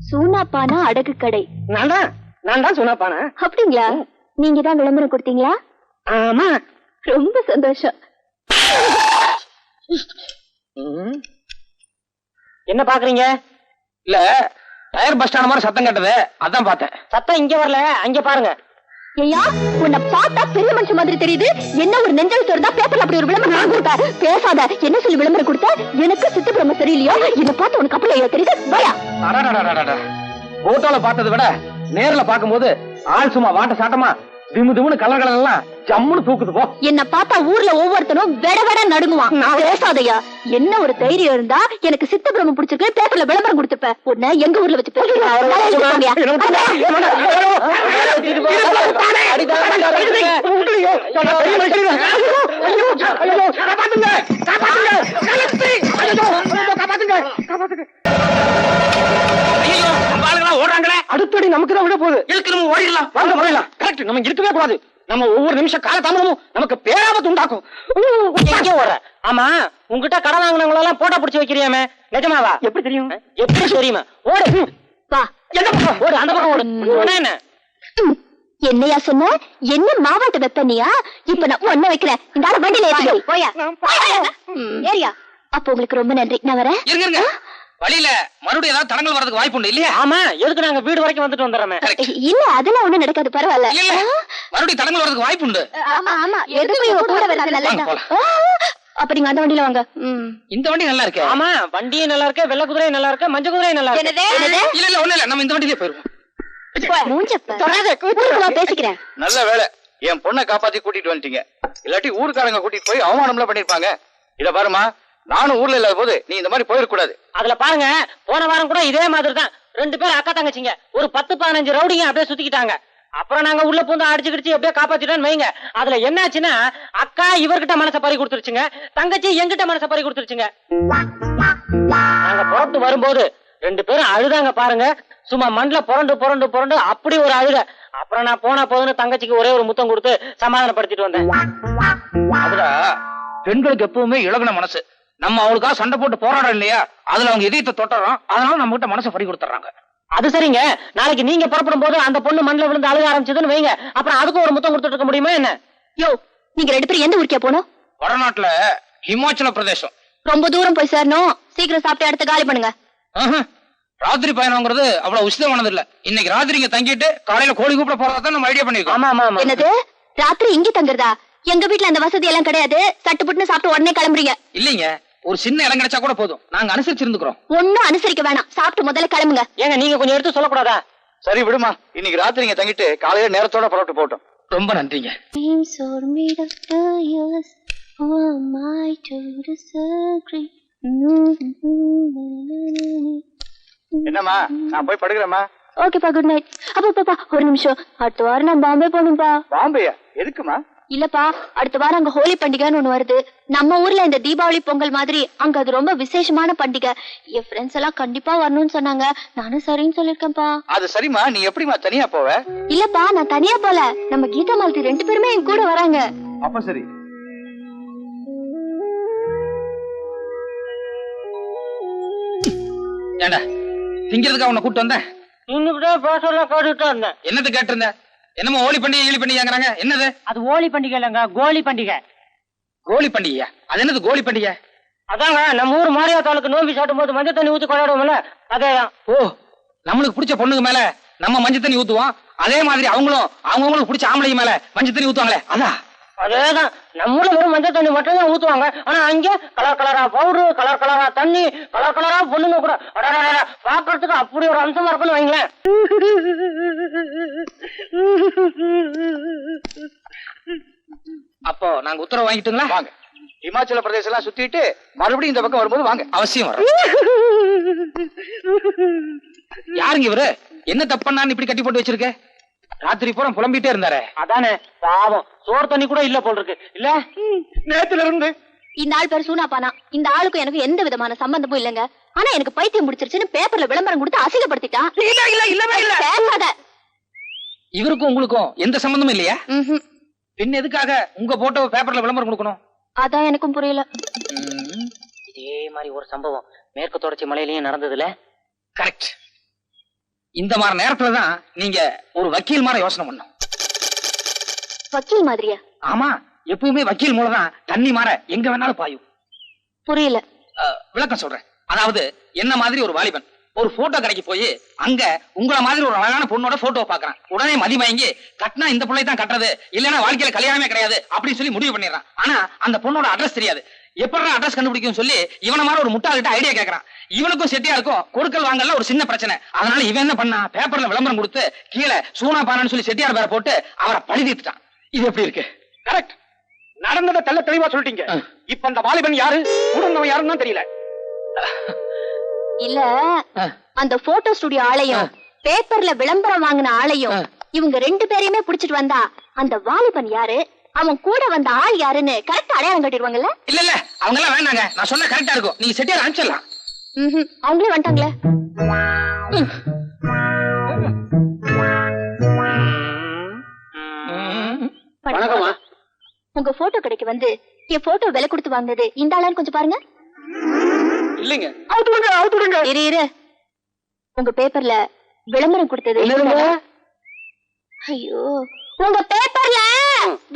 சூனாப்பானா அடகு கடை. நான் தான் சூனாப்பானா. அப்படிங்களா? நீங்க தான் விளம்பரம் கொடுத்தீங்களா? ஆமா. ரொம்ப சந்தோஷம். என்ன பாக்குறீங்க? இல்ல, டயர் பஸ் ஸ்டாண்ட் மாதிரி சத்தம் கேட்டது, அதான் பார்த்தேன். சத்தம் இங்க வரல, அங்க பாருங்க. ஐயா, உன்னை பார்த்தா பெரிய மனுஷன் மாதிரி தெரியுது. என்ன ஒரு நெஞ்சல் தோறதா பேப்பர்ல அப்படி ஒரு விளம்பரம் கொடுத்த? பேசாத. என்ன சொல்லி விளம்பரம் கொடுத்த? எனக்கு சித்த பிரம்ம சரியில்லையோ? என்ன பார்த்து உனக்கு அப்பல தெரியுது? பயா. போட்டோல பார்த்ததை விட நேர்ல பாக்கும்போது ஆள் சும்மா வாட்ட சாட்டமா திமுன்னு கலர் எல்லாம் ஜம்முன்னு தூக்குது போ. என்ன பார்த்தா ஊர்ல ஒவ்வொருத்தனும் வெட வெட நடுங்குவான். பேசாதையா. என்ன ஒரு தைரியம் இருந்தா எனக்கு சித்த பிரம்ம பிடிச்சிருக்கு பேப்பர்ல விளம்பரம் கொடுத்துப்ப. உன்னை எங்க ஊர்ல வச்சு ஓடுறாங்களே, அடுத்தடி நமக்கு தான் விட போகுது. இருக்கு, ஓடிடலாம். வாங்க முறையலாம். கரெக்ட். நம்ம இருக்கவே கூடாது. நம்ம ஒவ்வொரு நிமிஷம் கால தாமதமும் நமக்கு பேராபத்து உண்டாக்கும். எங்க ஓடுற? ஆமா, உங்ககிட்ட கடன் வாங்கினவங்க எல்லாம் போட்டோ பிடிச்சு வைக்கிறியாமே, நிஜமாவா? எப்படி தெரியும்? எப்படி தெரியுமா? ஓடு. வா. எந்த பக்கம்? ஓடு, அந்த பக்கம் ஓடு. என்ன என்னையா சொன்ன? என்ன மாவாட்ட வெப்பனியா? இப்ப நான் ஒண்ணு வைக்கிறேன். இந்த வண்டியில ஏறியா? போயா ஏரியா. அப்ப உங்களுக்கு ரொம்ப நன்றி. நான் வரேன். வழியில மறுபடியும் ஏதாவது தடங்கள் வரதுக்கு வாய்ப்பு உண்டு இல்லையா? ஆமா, எதுக்கு நாங்க வீடு வரைக்கும் வந்துட்டு வந்துடுறோமே. இல்ல அதெல்லாம் ஒண்ணும் நடக்காது, பரவாயில்ல. இல்ல மறுபடியும் தடங்கள் வரதுக்கு வாய்ப்பு உண்டு. ஆமா ஆமா, எதுக்கு இவங்க கூட வர்றது நல்லதுதான். அப்ப நீங்க அந்த வண்டியில வாங்க. இந்த வண்டி நல்லா இருக்கு. ஆமா, வண்டியும் நல்லா இருக்கு, வெள்ளை குதிரையும் நல்லா இருக்கு, மஞ்சள் குதிரையும் நல்லா இருக்கு. இல்ல இல்ல ஒண்ணு இல்ல, நம்ம இந்த வண்டியிலே போயிருவோம். பேசிக்கிறேன். நல்ல வேலை என் பொண்ணை காப்பாத்தி கூட்டிட்டு வந்துட்டீங்க. இல்லாட்டி ஊருக்காரங்க கூட்டிட்டு போய் அவமானம்லாம் பண்ணிருப்பாங்க. இத பாருமா, நானும் ஊர்ல இல்லாத போது நீ இந்த மாதிரி போயிடக்கூடாது. அதுல பாருங்க, போன வாரம் கூட இதே மாதிரி தான் 2 பேர் அக்கா தங்கச்சிங்க ஒரு 10-15 ரவுடிங்க அப்படியே சுத்திக்கிட்டாங்க. அப்புறம் நாங்க உள்ள பூந்து அடிச்சு கிடிச்சு அப்படியே காப்பாத்திட்டோன்னு வைங்க. அதுல என்னாச்சுன்னா, அக்கா இவர்கிட்ட மனசை பறி கொடுத்துருச்சுங்க, தங்கச்சி எங்கிட்ட மனசை பறி கொடுத்துருச்சுங்க. நாங்க புறத்து வரும்போது 2 பேரும் அழுதாங்க பாருங்க, சும்மா மண்ல புரண்டு புரண்டு புரண்டு அப்படி ஒரு அழுக. அப்புறம் நான் போனா போதுன்னு தங்கச்சிக்கு ஒரே ஒரு முத்தம் கொடுத்து சமாதானப்படுத்திட்டு வந்தேன். அதுல பெண்களுக்கு எப்பவுமே இழகுன மனசு. நம்ம அவளுக்காக சண்டை போட்டு போராடம் இல்லையா, அதுல அவங்க இதயத்தை தொட்டுறோம், அதனால நம்ம கிட்ட மனசை பறி கொடுத்துறாங்க. அது சரிங்க, நாளைக்கு நீங்க புறப்படும் போது அந்த பொண்ணு மண்ணில் விழுந்து அழுக ஆரம்பிச்சதுன்னு வைங்க, அப்புறம் அதுக்கும் ஒரு முத்தம் கொடுத்துட்டு இருக்க முடியுமா என்ன? யோ, நீங்க 2 பேரும் எந்த ஊருக்கே போனோம்? வடநாட்டுல ஹிமாச்சல பிரதேசம். ரொம்ப தூரம் போய் சேரணும், சீக்கிரம் சாப்பிட்டு அடுத்து காலி பண்ணுங்க. ராத்திரி பயணம்ங்கிறது அவ்வளவு உசிதமானது இல்ல. இன்னைக்கு ராத்திரி இங்க தங்கிட்டு காலையில கோழி கூப்பிட போறதான் நம்ம ஐடியா பண்ணிருக்கோம். ஆமா ஆமா. என்னது, ராத்திரி இங்க தங்குறதா? எங்க வீட்டுல அந்த வசதி எல்லாம் கிடையாது. சட்டு புட்டுன்னு சாப்பிட்டு உடனே கிளம்புறீங்க. இல்லைங்க, ஒரு சின்ன இடம் கிடைச்சா கூட போதும், நாங்க அனுசரிச்சிருந்துக்கிறோம். ஒன்னும் அனுசரிக்க வேணாம், சாப்பிட்டு முதல்ல கிளம்புங்க. ஏங்க நீங்க கொஞ்சம் எடுத்து சொல்லக்கூடாதா? சரி விடுமா, இன்னைக்கு ராத்திரி இங்க தங்கிட்டு காலையில நேரத்தோட புறப்பட்டு போட்டோம். ரொம்ப நன்றிங்க. என்னம்மா, நான் போய் படுக்கிறேம்மா. ஓகேப்பா, குட் நைட். அப்பா ஒரு நிமிஷம், அடுத்த வாரம் நான் பாம்பே போகணும்பா. பாம்பேயா? எதுக்குமா? இல்லப்பா, அடுத்த வாரம் அங்க ஹோலி பண்டிகைன்னு ஒண்ணு வருது. நம்ம ஊர்ல இந்த தீபாவளி பொங்கல் மாதிரி அங்க அது ரொம்ப விசேஷமான பண்டிகை. என் ஃப்ரெண்ட்ஸ் எல்லாம் கண்டிப்பா வரணும்னு சொன்னாங்க, நானும் சரின்னு சொல்லிருக்கேன்ப்பா. அது சரிம்மா, நீ எப்படிமா தனியா போவ? இல்லப்பா, நான் தனியா போல, நம்ம கீதா மாலதி 2 பேருமே என் கூட வராங்க. அப்ப சரி. ஏண்டா திங்கிறதுக்காக உன்னை கூட்டு வந்தேன்? இன்னும் பேசலாம் கேட்டுட்டு இருந்தேன். என்னது கேட்டிருந்த? என்னமோ ஹோலி பண்டிகை ஈழி பண்டிகைங்கிறாங்க, என்னது? அது ஹோலி பண்டிகை இல்லைங்க, கோலி பண்டிகை. கோலி பண்டிகையா? அது என்னது கோலி பண்டிகை? அதாங்க நம்ம ஊர் மாரியாத்தாளுக்கு நோம்பி சாட்டும் போது மஞ்சள் தண்ணி ஊத்தி கொண்டாடுவோம்ல, அதேதான். ஓ, நம்மளுக்கு பிடிச்ச பொண்ணுக்கு மேல நம்ம மஞ்சள் தண்ணி ஊத்துவோம், அதே மாதிரி அவங்களும் அவங்களுக்கு பிடிச்ச ஆம்பளைங்க மேல மஞ்சள் தண்ணி ஊத்துவாங்களே, அதான். அதேதான், நம்மள வெறும் மஞ்சள் தண்ணி மட்டும் தான் ஊத்துவாங்க. ஆனா அங்க கலர் கலரா பவுடரு, கலர் கலரா தண்ணி, கலர் கலரா பொண்ணுங்க கூட பாக்குறதுக்கு அப்படி ஒரு அம்சமா இருக்குன்னு வைங்களேன். அப்போ நாங்க உத்தரவு வாங்கிட்டுங்களா? வாங்க, இமாச்சல பிரதேசம் எல்லாம் சுத்திட்டு மறுபடியும் இந்த பக்கம் வரும்போது வாங்க. அவசியம் வர. யாருங்க இவரு? என்ன தப்பண்ணான்னு இப்படி கட்டி போட்டு வச்சிருக்க? ராத்திரி பூரா புலம்பிட்டே இருந்தாரே. அதானே பாவம், சோறு தண்ணி கூட இல்ல போல் இருக்கு. இல்ல நேத்துல இருந்து இந்த ஆள் பேர் சூனாப்பானா. இந்த ஆளுக்கும் எனக்கு எந்த விதமான சம்பந்தமும் இல்லங்க. ஆனா எனக்கு பைத்தியம் முடிச்சிருச்சுன்னு பேப்பர்ல விளம்பரம் கொடுத்து அசிங்கப்படுத்திட்டான். பேசாத. இவருக்கும் உங்களுக்கும் எந்த சம்பந்தமும் இல்லையா? பின் எதுக்காக உங்க போட்டோ பேப்பர்ல விளம்பரம் கொடுக்கணும்? அதான் எனக்கும் புரியல. இதே மாதிரி ஒரு சம்பவம் மேற்கு தொடர்ச்சி மலையிலயும் நடந்ததுல. கரெக்ட். இந்த மாதிரி நேரத்துலதான் நீங்க ஒரு வக்கீல் மாதிரி யோசனை பண்ணும். வக்கீல் மாதிரியா? ஆமா, எப்பவுமே வக்கீல் மூலம் தான் தண்ணி மாற எங்க வேணாலும் பாயும். புரியல. விளக்கம் சொல்றேன். அதாவது என்ன மாதிரி ஒரு வாலிபன் ஒரு போட்டோ கடைக்கு போய் அங்க உங்கள மாதிரி ஒரு அழகான பொண்ணோட போட்டோ பாக்குறான். உடனே மதிமயங்கி கட்டினா இந்த பிள்ளை தான் கட்டுறது, இல்லன்னா வாழ்க்கையில கல்யாணமே கிடையாது அப்படின்னு சொல்லி முடிவு பண்ணிடுறான். ஆனா அந்த பொண்ணோட அட்ரஸ் தெரியாது. எப்படி அட்ரஸ் கண்டுபிடிக்கும் சொல்லி இவன மாதிரி ஒரு முட்டாள்கிட்ட ஐடியா கேட்கறான். இவனுக்கும் செட்டியா இருக்கும் கொடுக்கல் வாங்கல ஒரு சின்ன பிரச்சனை. அதனால இவன் என்ன பண்ணா, பேப்பர்ல விளம்பரம் கொடுத்து கீழே சூனா பானான்னு சொல்லி செட்டியார் பேரை போட்டு அவரை பழிதீர்த்துட்டான். இது எப்படி இருக்கு? கரெக்ட். நடந்ததை தெள்ள தெளிவா சொல்லிட்டீங்க. இப்ப அந்த வாலிபன் யாரு, உடனே யாருன்னு தெரியல. இல்ல, அந்த போட்டோ ஸ்டுடியோ ஆளையும் பேப்பர்ல விளம்பரம் வாங்கின ஆளையும் இவங்க 2 பேரையுமே புடிச்சிட்டு வந்தா அந்த வாலிபன் யாரு, அவன் கூட வந்த ஆள் யாருன்னு கரெக்டா அடையாளம் கட்டிடுவாங்கல்ல? இல்ல இல்ல, அவங்க எல்லாம் வேண்டாங்க, நான் சொன்ன கரெக்டா இருக்கும். நீங்க செட்டியார் அனுப்பிச்சிடலாம். அவங்களே வந்துட்டாங்களே. வணக்கம்மா. உங்க போட்டோ கடைக்கு வந்து என் போட்டோ விலை கொடுத்து வாங்கினது இந்த ஆளான்னு கொஞ்சம் பாருங்க. இல்லைங்க, இரு, உங்க பேப்பர்ல விளம்பரம் கொடுத்தது. ஐயோ, உங்க பேப்பர்ல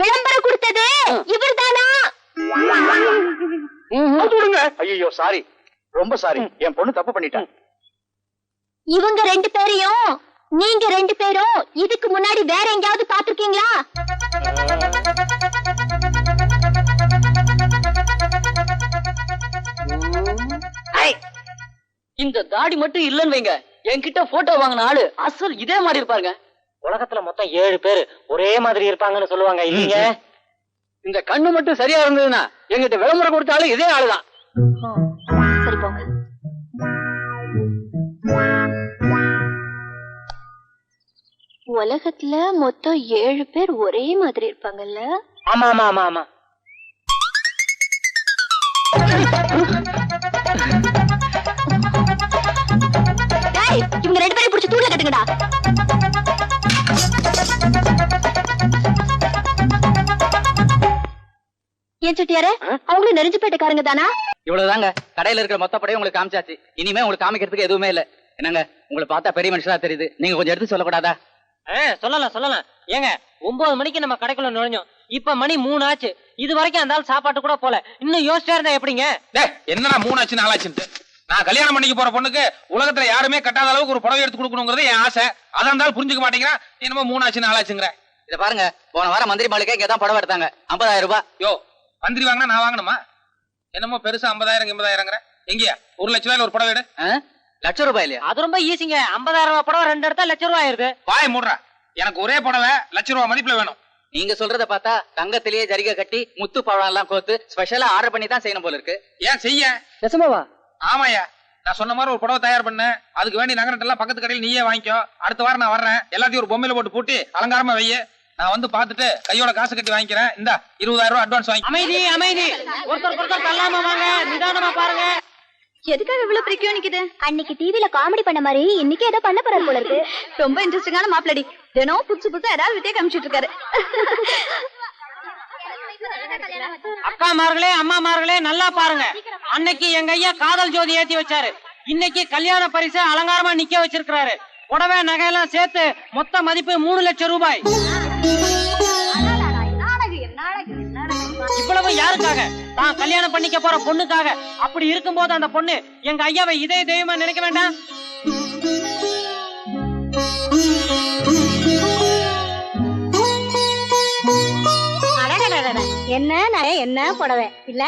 விளம்பரம் கொடுத்தது இவர்தானா? ஐயோ சாரி, ரொம்ப சாரி, என் பொண்ணு தப்பு பண்ணிட்டான். இவங்க 2 பேரையும் நீங்க 2 பேரும் இதுக்கு முன்னாடி வேற எங்கேயாவது பாத்திருக்கீங்களா? இந்த தாடி மட்டும் இல்லன்னு வைங்க, என்கிட்ட போட்டோ வாங்கின ஆளு அசல் இதே மாதிரி இருப்பாருங்க. உலகத்துல மொத்தம் 7 பேர் ஒரே மாதிரி இருப்பாங்கன்னு சொல்லுவாங்க இல்லீங்க? இந்த கண்ணு மட்டும் சரியா இருந்ததுன்னா எங்கிட்ட விளம்பரம் கொடுத்தாலும் இதே ஆளுதான். சரி போங்க. உலகத்துல மொத்தம் 7 பேர் ஒரே மாதிரி இருப்பாங்கல்ல? ஆமா ஆமா ஆமா ஆமா. டேய், இவங்க 2 பேரையும் பிடிச்சு தூண்ல கட்டுங்கடா. ஏன் செட்டியாரே, அவங்களும் நெருஞ்சிப்பேட்டைக்காரங்க தானா? இவ்வளவுதாங்க, கடையில இருக்கிற மொத்த படையும் உங்களுக்கு காமிச்சாச்சு. இனிமே உங்களுக்கு காமிக்கிறதுக்கு எதுவுமே இல்ல. என்னங்க, உங்களை பார்த்தா பெரிய மனுஷனா தெரியுது, நீங்க கொஞ்சம் எடுத்து சொல்லக்கூடாதா? சொல்லலாம் சொல்லலாம். ஏங்க 9 மணிக்கு நம்ம கடைக்குள்ள நுழைஞ்சோம், இப்ப மணி 3 ஆச்சு. இது வரைக்கும் அந்த ஆள் சாப்பாட்டு கூட போல. இன்னும் யோசிச்சா இருந்தா எப்படிங்க? என்னடா 3 ஆச்சு 4 ஆச்சுன்ட்டு? நான் கல்யாணம் பண்ணிக்க போற பொண்ணுக்கு உலகத்துல யாருமே கட்டாத அளவுக்கு ஒரு புடவை எடுத்து கொடுக்கணுங்கிறது என் ஆசை. அதான் இருந்தாலும் புரிஞ்சுக்க மாட்டேங்கிறான். என்னமோ 3 ஆச்சு 4 ஆச்சுங்கிற. இத பாருங்க, போன வாரம் மந்திரி மாளிகை இங்கதான் புடவை எடுத்தாங்க, 50,000 ரூபாய். யோ, மந்திரி வாங்கினா நான் வாங்கணுமா? என்னமோ பெருசா 50,000 80,000ங்கிற. எங்கயா 1 லட்ச ரூபாயில ஒரு புடவை எடு. லட்சம் ரூபாய் இல்லையா? அது ரொம்ப ஈஸிங்க. 50,000 ரூபாய் புடவை 2 எடுத்தா லட்சம் ரூபாய் ஆயிருது. வாய் மூடுறா. எனக்கு ஒரே புடவை லட்ச ரூபாய் மதிப்புல வேணும். நீங்க சொல்றத பார்த்தா தங்கத்திலேயே ஜரிகை கட்டி முத்து பழம் எல்லாம் கோத்து ஸ்பெஷலா ஆர்டர் பண்ணி தான் செய்யணும் போல இருக்கு. ஏன் செய்ய? நிஜமாவா? ஆமாயா, நான் சொன்ன மாதிரி ஒரு புடவை தயார் பண்ண. அதுக்கு வேண்டி நகரட்டெல்லாம் பக்கத்து கடையில் நீயே வாங்கிக்கோ. அடுத்த வாரம் நான் வர்றேன். எல்லாத்தையும் ஒரு பொம்மையில போட்டு பூட்டி அலங்காரமா வைய. நான் வந்து பாத்துட்டு கையோட காசு கட்டி வாங்கிக்கிறேன். இந்த 20,000 ரூபாய் அட்வான்ஸ் வாங்கி. அமைதி அமைதி. ஒருத்தர் தள்ளாம வாங்க, நிதானமா பாருங்க. எதுக்காக இவ்வளவு பிரிக்கியம் நிக்குது? அன்னைக்கு டிவில காமெடி பண்ண மாதிரி இன்னைக்கு ஏதோ பண்ண போறாரு போல இருக்கு. ரொம்ப இன்ட்ரெஸ்டிங்கான மாப்பிளடி. தினம் புதுசு புதுசா ஏதாவது வித்தியா காமிச்சிட்டு இருக்காரு. அக்காமார்களே அம்மாமார்களே நல்லா பாருங்க. அன்னைக்கு எங்க ஐயா காதல் ஜோதி ஏத்தி வச்சாரு. இன்னைக்கு கல்யாண பரிசு அலங்காரமா நிக்க வச்சிருக்காரு. புடவை நகையெல்லாம் சேர்த்து மொத்த மதிப்பு 3 லட்சம் ரூபாய். இவ்வளவு யாருக்காக? தான் கல்யாணம் பண்ணிக்க போற பொண்ணுக்காக. அப்படி இருக்கும்போது அந்த பொண்ணு எங்க ஐயாவை இதே தெய்வமா நினைக்க வேண்டாம்? என்ன என்ன புடவை இல்ல?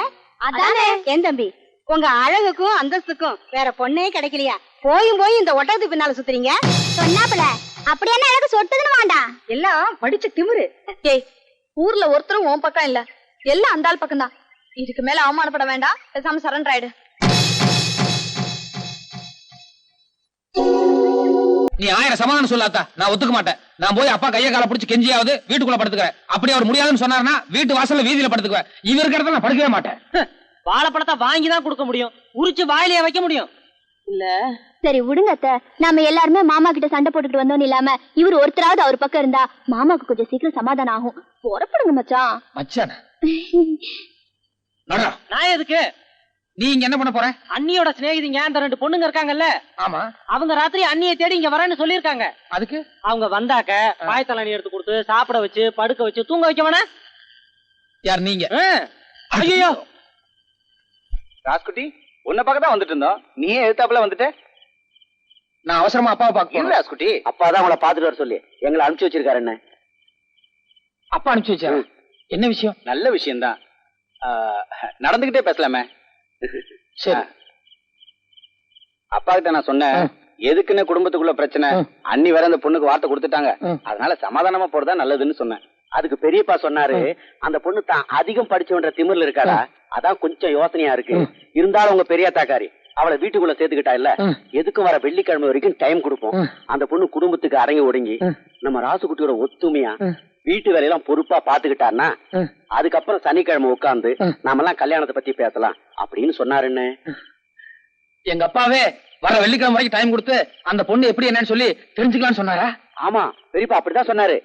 அதானே என் தம்பி, உங்க அழகுக்கும் அந்தஸ்துக்கும் வேற பொண்ணே கிடைக்கலையா? போய் இந்த ஒட்டகத்துக்கு பின்னால சுத்துறீங்க. சொன்னாப்புல அப்படி என்ன அழகு சொட்டுதுன்னு வேண்டாம். எல்லாம் படிச்ச திமிரு. ஏய், ஊர்ல ஒருத்தரும் உன் பக்கம் இல்ல, எல்லாம் அந்த ஆள் பக்கம் தான். இதுக்கு மேல அவமானப்பட வேண்டாம், பேசாம சரண்டர் ஆயிடு. நீ 1000 சமாதானம் சொல்லாத்தா, நான் ஒத்துக்க மாட்டேன். நான் போய் அப்பா கைய கால பிடிச்சு கெஞ்சியாவது வீட்டுக்குள்ள படுத்துக்கிறேன். அப்படி அவர் முடியாதுன்னு சொன்னாருன்னா வீட்டு வாசல்ல வீதியில படுத்துக்குவேன். இவருக்கு இடத்துல நான் படுக்கவே மாட்டேன். வாழைப்பழத்தை வாங்கிதான் கொடுக்க முடியும், உரிச்சு வாயிலேயே வைக்க முடியும் இல்ல? சரி விடுங்க அத்தை. நாம எல்லாருமே மாமா கிட்ட சண்டை போட்டுட்டு வந்தோம் இல்லாம இவர் ஒருத்தராவது அவர் பக்கம் இருந்தா மாமாக்கு கொஞ்சம் சீக்கிரம் சமாதானம் ஆகும். புறப்படுங்க மச்சான். மச்சான் நான் எதுக்கு? நீ இங்க என்ன பண்ண போற? அண்ணியோட சிநேகிதிங்க அந்த 2 பொண்ணுங்க இருக்காங்கல்ல, ஆமா, அவங்க ராத்திரி அண்ணியை தேடி இங்க வரேன்னு சொல்லிருக்காங்க. அதுக்கு அவங்க வந்தாக்க பாய்த்தலணி எடுத்து கொடுத்து சாப்பிட வச்சு படுக்க வச்சு தூங்க வைக்க வேணா? யார் நீங்க? ஐயோ ராஸ்குட்டி, உன்னை பக்கம் தான் வந்துட்டு இருந்தோம். நீயே எழுத்தாப்புல வந்துட்ட. நான் அவசரமா அப்பாவை இல்ல ராஸ்குட்டி, அப்பா தான் உங்களை பாத்துட்டு வர சொல்லி எங்களை அனுப்பிச்சு வச்சிருக்காரு. என்ன அப்பா அனுப்பிச்சு வச்சா? என்ன விஷயம்? நல்ல விஷயம்தான். நடந்துகிட்டே பேசலாமே. சரி, அப்பா கிட்ட நான் சொன்னேன், எதுக்குன்னு குடும்பத்துக்குள்ள பிரச்சனை, அண்ணி வேற அந்த பொண்ணுக்கு வார்த்தை கொடுத்துட்டாங்க, அதனால சமாதானமா போறதா நல்லதுன்னு சொன்னேன். அதுக்கு பெரியப்பா சொன்னாரு, அந்த பொண்ணு தான் அதிகம் படிச்சவன்ற திமிர்ல இருக்காடா, அதான் கொஞ்சம் யோசனையா இருக்கு. இருந்தாலும் உங்க பெரிய தாக்காரி அவளை வீட்டுக்குள்ள சேர்த்துக்கிட்டா இல்ல, எதுக்கும் வர வெள்ளிக்கிழமை வரைக்கும் டைம் கொடுப்போம். அந்த பொண்ணு குடும்பத்துக்கு அடங்கி ஒடுங்கி நம்ம ராசுகுட்டியோட ஒத்துமையா வீட்டு வேலையெல்லாம் பொறுப்பா பாத்துக்கிட்டான்னா அதுக்கப்புறம் சனிக்கிழமை உட்கார்ந்து நாம எல்லாம் கல்யாணத்தை பத்தி பேசலாம் அப்படின்னு சொன்னாருன்னு. எங்க அப்பாவே வர வெள்ளிக்கிழமை வரைக்கும் டைம் கொடுத்து அந்த பொண்ணு எப்படி என்னன்னு சொல்லி தெரிஞ்சுக்கலாம்னு சொன்னாரா? ஆமா, பெரியப்பா அப்படிதான் சொன்னாரு.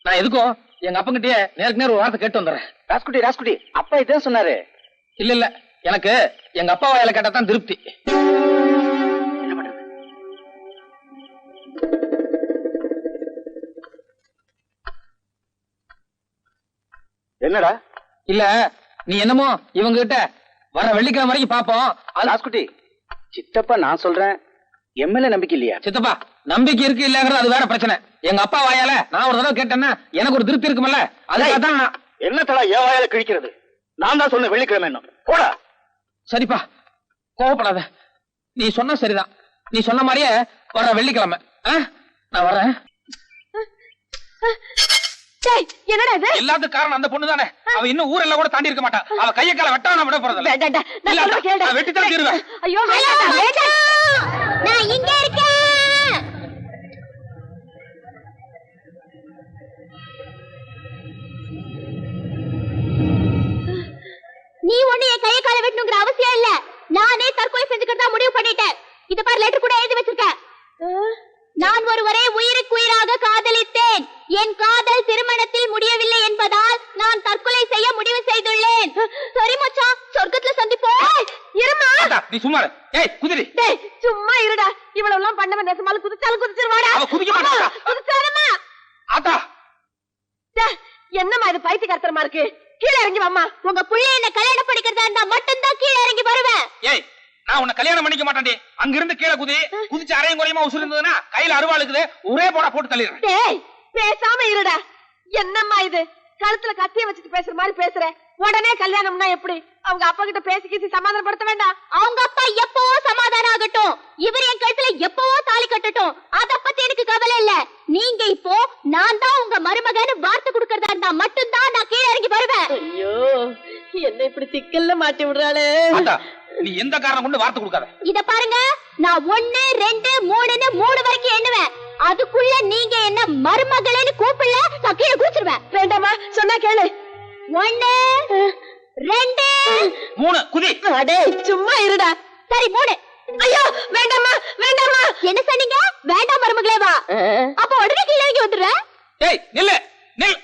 நான் எதுக்கும் எங்க அப்பங்கிட்டயே நேருக்கு நேரம் ஒரு வார்த்தை கேட்டு வந்துடுறேன். ராஸ்குட்டி அப்பா இதான் சொன்னாரு. இல்ல எனக்கு எங்க அப்பா வாயில கேட்டாதான் திருப்தி. என்னடா? இல்ல, நீ என்னமோ இவங்க கிட்ட வர வெள்ளிக்கிழமை வரைக்கும் பாப்போம். ராஸ்குட்டி, சித்தப்பா நான் சொல்றேன், எம்எல்ஏ நம்பிக்கை இல்லையா? சித்தப்பா நம்பிக்கை இருக்கு இல்லங்கிறது அது வேற பிரச்சனை. எங்க அப்பா வாயால நான் ஒரு தடவை கேட்டேன்னா எனக்கு ஒரு திருப்தி இருக்குமல்ல, அதுக்காக தான் நான். என்ன தலா ஏன் வாயால கிழிக்கிறது? நான் தான் சொன்ன வெள்ளிக்கிழமை என்ன போடா. சரிப்பா, கோவப்படாத. நீ சொன்ன சரிதான். நீ சொன்ன மாதிரியே வர வெள்ளிக்கிழமை நான் வரேன். என்னடா இது? எல்லாத்துக்கும் காரணம் அந்த பொண்ணு தானே. அவ இன்னும் ஊரெல்லாம் கூட தாண்டி இருக்க மாட்டா. அவ கைய கால வெட்டா நான் விட போறது இல்ல. வெட்டி தான் தீருவேன். ஐயோ நான் இங்க இருக்கேன். நீ ஒண்ணு என் கையை கால வெட்டணுங்கிற அவசியம் இல்ல. நானே தற்கொலை செஞ்சுக்கிறதா முடிவு பண்ணிட்டேன். இத பாரு, லெட்டர் கூட எழுதி வச்சிருக்கேன். நான் ஒருவரை உயிருக்குயிராக காதலித்தேன். என் காதல் திருமணத்தில் முடியவில்லை என்பதால் நான் தற்கொலை செய்ய முடிவு செய்துள்ளேன். சரி மச்சான், சொர்க்கத்துல சந்திப்போம். இருமா, நீ சும்மா இரு. ஏய் குதிரி, டேய் சும்மா இருடா. இவ்வளவு எல்லாம் பண்ணவன் நெசமால குதிச்சாலும் குதிச்சிருவாடா. அவ குதிக்க மாட்டா. குதிச்சாரமா ஆத்தா, என்னம்மா இது பைத்தியக்காரத்தனமா இருக்கு? கீழே இறங்கி வாம்மா. உங்க புள்ள என்ன கல்யாணம் பண்ணிக்கிறதா இருந்தா மட்டும்தான் கீழே இறங்கி வருவேன். ஏய் நான் உன்னை கல்யாணம் பண்ணிக்க மாட்டேன்டி. அங்க இருந்து கீழே குதிச்சு அரையும் குறையுமா உசுறு இருந்ததுன்னா கையில அருவாளுக்குது, ஒரே போட போட்டு தள்ளிடுறேன். டேய் பேசாம இருடா. என்னம்மா இது? கழுத்துல கத்திய வச்சுட்டு பேசுற மாதிரி பேசுற. உடனே கல்யாணம்னா எப்படி? அவங்க அப்பா கிட்ட பேசி சமாதானப்படுத்த வேண்டாம். அவங்க அப்பா எப்பவோ சமாதானம் ஆகட்டும், இவர் என் கழுத்துல எப்பவோ தாலி கட்டட்டும், அத பத்தி எனக்கு கவலை இல்ல. நீங்க இப்போ நான் தான் உங்க மருமகன்னு வார்த்தை கொடுக்கறதா இருந்தா மட்டும்தான் நான் கீழே இறங்கி வருவேன். ஐயோ, என்ன இப்படி சிக்கல்ல மாட்டி விடுறாளே. நீ எந்த காரணம் கொண்டு வார்த்தை கொடுக்காத. இத பாருங்க, நான் 1 2 3ன்னு 3 வரைக்கும் எண்ணுவேன். அதுக்குள்ள நீங்க என்ன மருமகளேன்னு கூப்பிடல, நான் கீழே குதிச்சிருவேன். வேண்டாமா, சொன்னா கேளு. 1 2 3 குதி. அடே சும்மா இருடா. சரி 3. ஐயோ வேண்டாமா வேண்டாமா. என்ன சொன்னீங்க? வேண்டாம் மருமகளே வா. அப்ப உடனே கீழே இறங்கி வந்துடுறேன். ஏய் நில்லு நில்,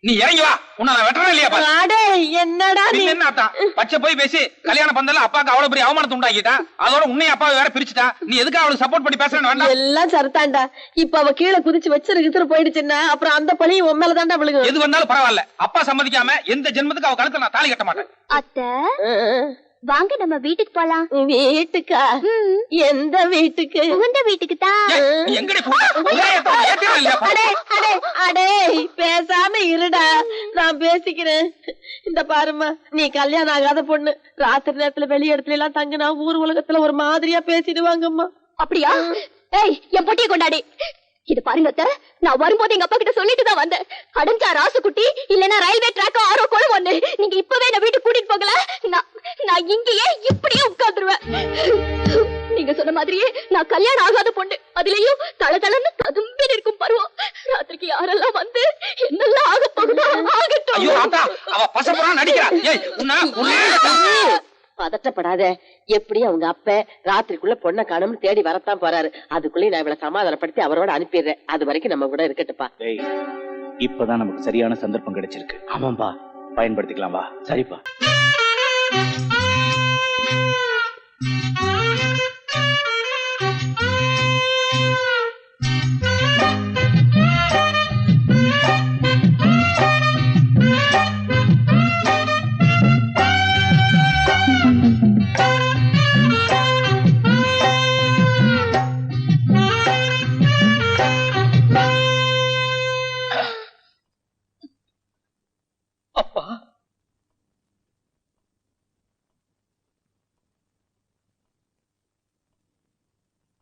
நீ இறங்கி வா. உன்னை நான் வெட்டறேன் இல்லையா பாரு. அடே என்னடா நீ? என்ன ஆத்தா பச்சை போய் பேசி கல்யாணம் பண்ணல அப்பாக்கு அவ்வளவு பெரிய அவமானத்தை உண்டாக்கிட்டா. அதோட உன்னையும் அப்பாவை வேற பிரிச்சுட்டா. நீ எதுக்கு அவளுக்கு சப்போர்ட் பண்ணி பேசுறேன்னு வேண்டாம். எல்லாம் சரத்தாண்டா. இப்ப அவ கீழே குதிச்சு வச்சிருக்கு போயிடுச்சுன்னா அப்புறம் அந்த பழியும் உன் மேலதான்டா விழுகும். எது வந்தாலும் பரவாயில்ல, அப்பா சம்மதிக்காம எந்த ஜென்மத்துக்கு அவ கழுத்துல நான் தாலி கட்ட மாட்டேன். அத்தை வாங்க நம்ம வீட்டுக்கு போலாம். வீட்டுக்கா? எந்த வீட்டுக்கு? உங்க வீட்டுக்கு தான். நீ எங்கடி போற? ஒரே இடத்துல ஏத்தியா இல்லையா? அடே அடே அடே பேசாம இருடா, நான் பேசிக்கிறேன். இந்த பாருமா, நீ கல்யாணம் ஆகாத பொண்ணு. ராத்திரி நேரத்துல வெளி இடத்துல எல்லாம் தங்குனா ஊர் உலகத்துல ஒரு மாதிரியா பேசிடுவாங்கம்மா. அப்படியா? ஏய் என் பொட்டியை கொண்டாடி. இது பாருங்க அத்தை, நான் வரும்போது எங்க அப்பா கிட்ட சொல்லிட்டு தான் வந்தேன். அடைஞ்சா ராசுக்குட்டி, இல்லன்னா ரயில்வே ட்ராக் ஆரோ குளம் ஒண்ணு. நீங்க இப்பவே நான் வீட்டுக்கு கூட்டிட்டு போகல, நான் இங்கேயே இப்படியே உட்கார்ந்துருவேன். நீங்க சொன்ன மாதிரியே நான் கல்யாணம் ஆகாத பொண்ணு. அதுலயும் தளதளன்னு ததும்பி நிற்கும் பருவம். ராத்திரிக்கு யாரெல்லாம் வந்து என்னெல்லாம் ஆக போகுதோ ஆகட்டும். ஐயோ ஆத்தா, அவ பசப்புறா நடிக்கிறா. ஏய் உன்ன பதட்டப்படாத. எப்படி அவங்க அப்ப ராத்திரிக்குள்ள பொண்ணை காணும்னு தேடி வரத்தான் போறாரு. அதுக்குள்ளே நான் இவளை சமாதானப்படுத்தி அவரோட அனுப்பிடுறேன். அது வரைக்கும் நம்ம கூட இருக்கட்டுப்பா. இப்பதான் நமக்கு சரியான சந்தர்ப்பம் கிடைச்சிருக்கு. ஆமாம்பா, பயன்படுத்திக்கலாம் வா. சரிப்பா.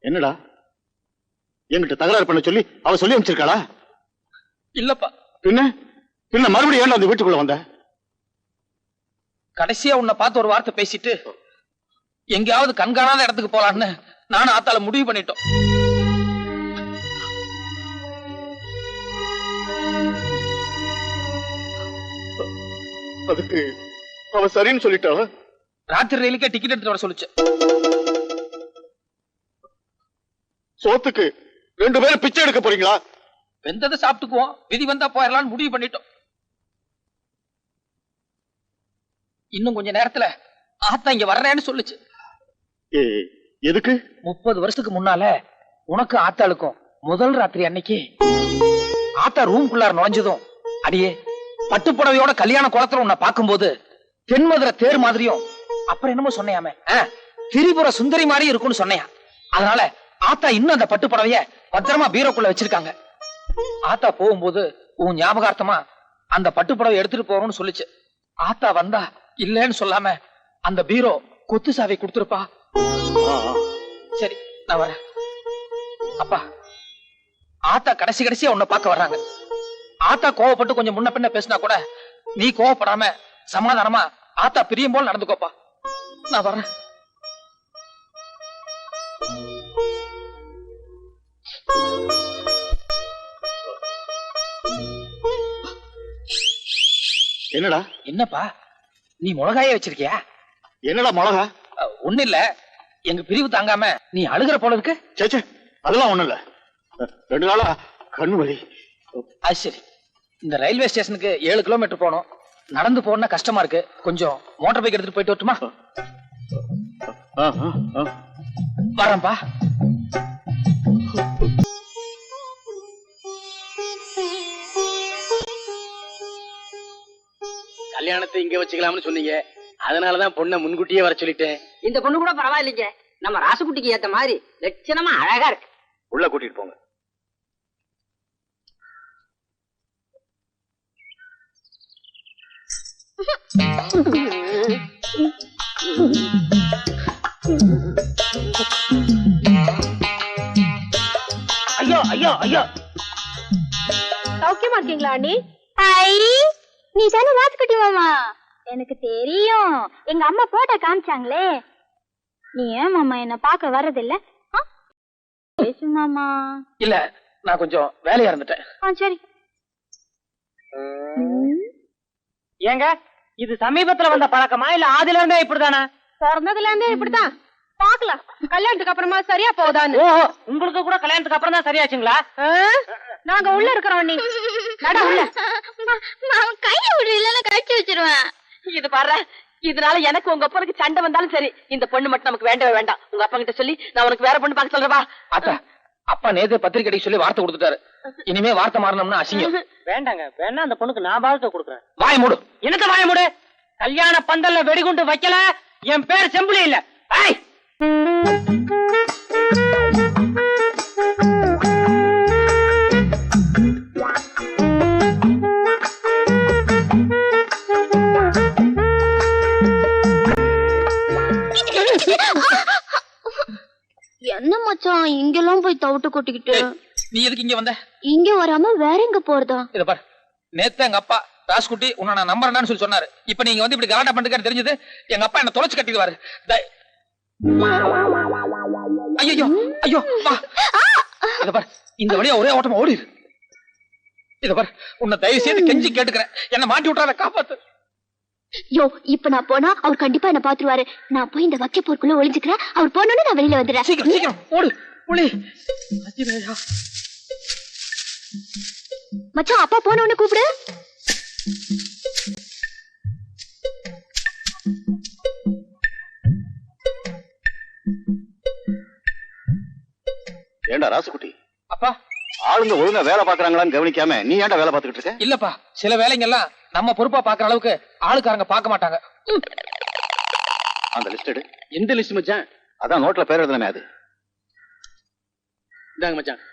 என்னடா என்கிட்ட தகராறு பண்ண சொல்லி அவ சொல்லி அனுப்பிச்சிருக்காளா? இல்லப்பா. பின்ன மறுபடியும் ஏன் அந்த வீட்டுக்குள்ள வந்த? கடைசியா உன்னை பார்த்து ஒரு வார்த்தை பேசிட்டு எங்கேயாவது கண்காணாத இடத்துக்கு போலான்னு நானும் ஆத்தால முடிவு பண்ணிட்டோம். அதுக்கு அவ சரின்னு சொல்லிட்டா? ராத்திரி ரயிலுக்கே டிக்கெட் எடுத்து வர சொல்லுச்சு. சோத்துக்கு 2 பேரும் பிச்சை எடுக்க போறீங்களா? வெந்ததை சாப்பிட்டுக்குவோம், விதி வந்தா போயிடலாம்னு முடிவு பண்ணிட்டோம். இன்னும் கொஞ்ச நேரத்துல ஆத்தா இங்க வர்றேன்னு சொல்லுச்சு. எதுக்கு? 30 வருஷத்துக்கு முன்னால உனக்கு ஆத்தாளுக்கும் முதல் ராத்திரி அன்னைக்கு ஆத்தா ரூம்குள்ளார நுழைஞ்சதும், அடியே பட்டுப்புடவையோட கல்யாண குளத்துல உன்னை பார்க்கும்போது தென்மதுரை தேர் மாதிரியும் அப்புறம் என்னமோ சொன்னையாமே திரிபுர சுந்தரி மாதிரி இருக்கும்னு சொன்னையா. அதனால ஆத்தா இன்னும் அந்த பட்டு புடவைய பத்திரமா பீரோக்குள்ள வச்சிருக்காங்க. ஆத்தா போகும்போது உன் ஞாபகார்த்தமா அந்த பட்டு புடவை எடுத்துட்டு போறோம்னு சொல்லிச்சு. ஆத்தா வந்தா இல்லன்னு சொல்லாம அந்த பீரோ கொத்து சாவி கொடுத்துருப்பா. சரி நான் வரேன். அப்பா ஆத்தா கடைசியா உன்னை பார்க்க வர்றாங்க. ஆத்தா கோவப்பட்டு கொஞ்சம் முன்ன பின்ன பேசினா கூட நீ கோவப்படாம சமாதானமா ஆத்தா பிரியும் போல் நடந்துக்கோப்பா. நான் வரேன். என்னடா? என்னப்பா நீ மிளகாயே வச்சிருக்கியா? என்னடா மிளகா? ஒண்ணு இல்ல, எங்க பிரிவு தாங்காம நீ அழுகிற போல இருக்கு. சேச்சே அதெல்லாம் ஒண்ணு இல்ல, 2 நாளா கண்ணு வலி. அது சரி. இந்த ரயில்வே ஸ்டேஷனுக்கு 7 கிலோமீட்டர் போகணும். நடந்து போனா கஷ்டமா இருக்கு. கொஞ்சம் மோட்டார் பைக் எடுத்துட்டு போயிட்டு வரட்டுமா? வரேன்பா. கல்யாணத்தை இங்க வச்சுக்கலாம்னு சொன்னீங்க, அதனாலதான் பொண்ணை முன்கூட்டியே வர சொல்லிட்டேன். இந்த பொண்ணு கூட பரவாயில்லைங்க, நம்ம ராசுகுட்டிக்கு ஏத்த மாதிரி லட்சணமா அழகா இருக்கு. உள்ள கூட்டிட்டு போங்க. ஐயோ ஐயோ ஐயோ. சௌக்கியமா இருக்கீங்களா அண்ணி? ஐ நீ தானே ராஜ்குட்டி மாமா? எனக்கு தெரியும், எங்க அம்மா போட்டோ காமிச்சாங்களே. நீ ஏன் மாமா என்ன பார்க்க வர்றதில்ல? பேசு மாமா. இல்ல நான் கொஞ்சம் வேலையா இருந்துட்டேன். சரி. ஏங்க இது சமீபத்துல வந்த பழக்கமா இல்ல ஆதில இருந்தே இப்படிதானே? பிறந்ததுல இருந்தே இப்படிதான். பாக்கலாம் கல்யாணத்துக்கு அப்புறமா சரியா போதான்னு. ஓஹோ, உங்களுக்கு கூட கல்யாணத்துக்கு அப்புறம் தான் சரியாச்சுங்களா? நாங்க உள்ள இருக்கிறோம். நீ நட உள்ள. கையை விடு, இல்லன்னா கழிச்சு வச்சிருவேன். இது பாரு, இதனால எனக்கு உங்க அப்பனுக்கு சண்டை வந்தாலும் சரி, இந்த பொண்ணு மட்டும் நமக்கு வேண்டவே வேண்டாம். உங்க அப்பா கிட்ட சொல்லி நான் உனக்கு வேற பொண்ணு பார்க்க சொல்றவா. அத்தா அப்பா நேத்து பத்திரிக்கை சொல்லி வார்த்தை கொடுத்துட்டாரு. இனிமே வார்த்தை மாறணும்னா அசிங்கம். வேண்டாங்க, வேணா அந்த பொண்ணுக்கு நான் வாழ்க்கை கொடுக்குறேன். வாய மூடு. என்னத்த வாய மூடு? கல்யாண பந்தல்ல வெடிகுண்டு வைக்கல, என் பேர் செம்புலி இல்ல. என்ன மச்சான் இங்கெல்லாம் போய் தவிட்டு கொட்டிக்கிட்டு? நீ எதுக்கு இங்க வந்த? இங்க வராம வேற எங்க போறதா? இத பாரு, நேத்து எங்க அப்பா ராஸ்குட்டி உன்னை நான் நம்புறேன்னு சொல்லி சொன்னாரு. இப்ப நீங்க வந்து இப்படி கலாட்டா பண்ணிட்டு தெரிஞ்சது, எங்க அப்பா என்ன தொலைச்சு கட்டிடுவாரு. ஐயோ ஐயோ, இத பாரு, இந்த வழியா ஒரே ஓட்டமா ஓடிடு. இத பாரு, உன்னை தயவு செய்து கெஞ்சி கேட்டுக்கிறேன், என்ன மாட்டி விட்டுறாத, காப்பாத்து. யோ, இப்ப நான் போனா அவர் கண்டிப்பா என்ன பாத்துருவாரு. நான் போய் இந்த வக்கை போருக்குள்ள ஒளிஞ்சுக்கிறேன். அவர் போனோன்னு நான் வெளியில வந்துடுறேன். சீக்கிரம் சீக்கிரம் ஓடு. ஒளி மச்சான், அப்பா போனோன்னு கூப்பிடு. ஏண்டா ராசுகுட்டி, அப்பா ஆளுங்க ஒழுங்கா வேலை பாக்குறாங்களான்னு கவனிக்காம நீ ஏன்டா வேலை பார்த்துக்கிட்டு இருக்க? இல்லப்பா, சில வேலைங்க எல்லாம் நம்ம பொறுப்பா பாக்குற அளவுக்கு ஆளுக்காரங்க பார்க்க மாட்டாங்க. அந்த லிஸ்ட் எடு. எந்த லிஸ்ட் மச்சான்? அதான் நோட்ல பேர் எழுதுனமே அது. இந்தாங்க மச்சான்.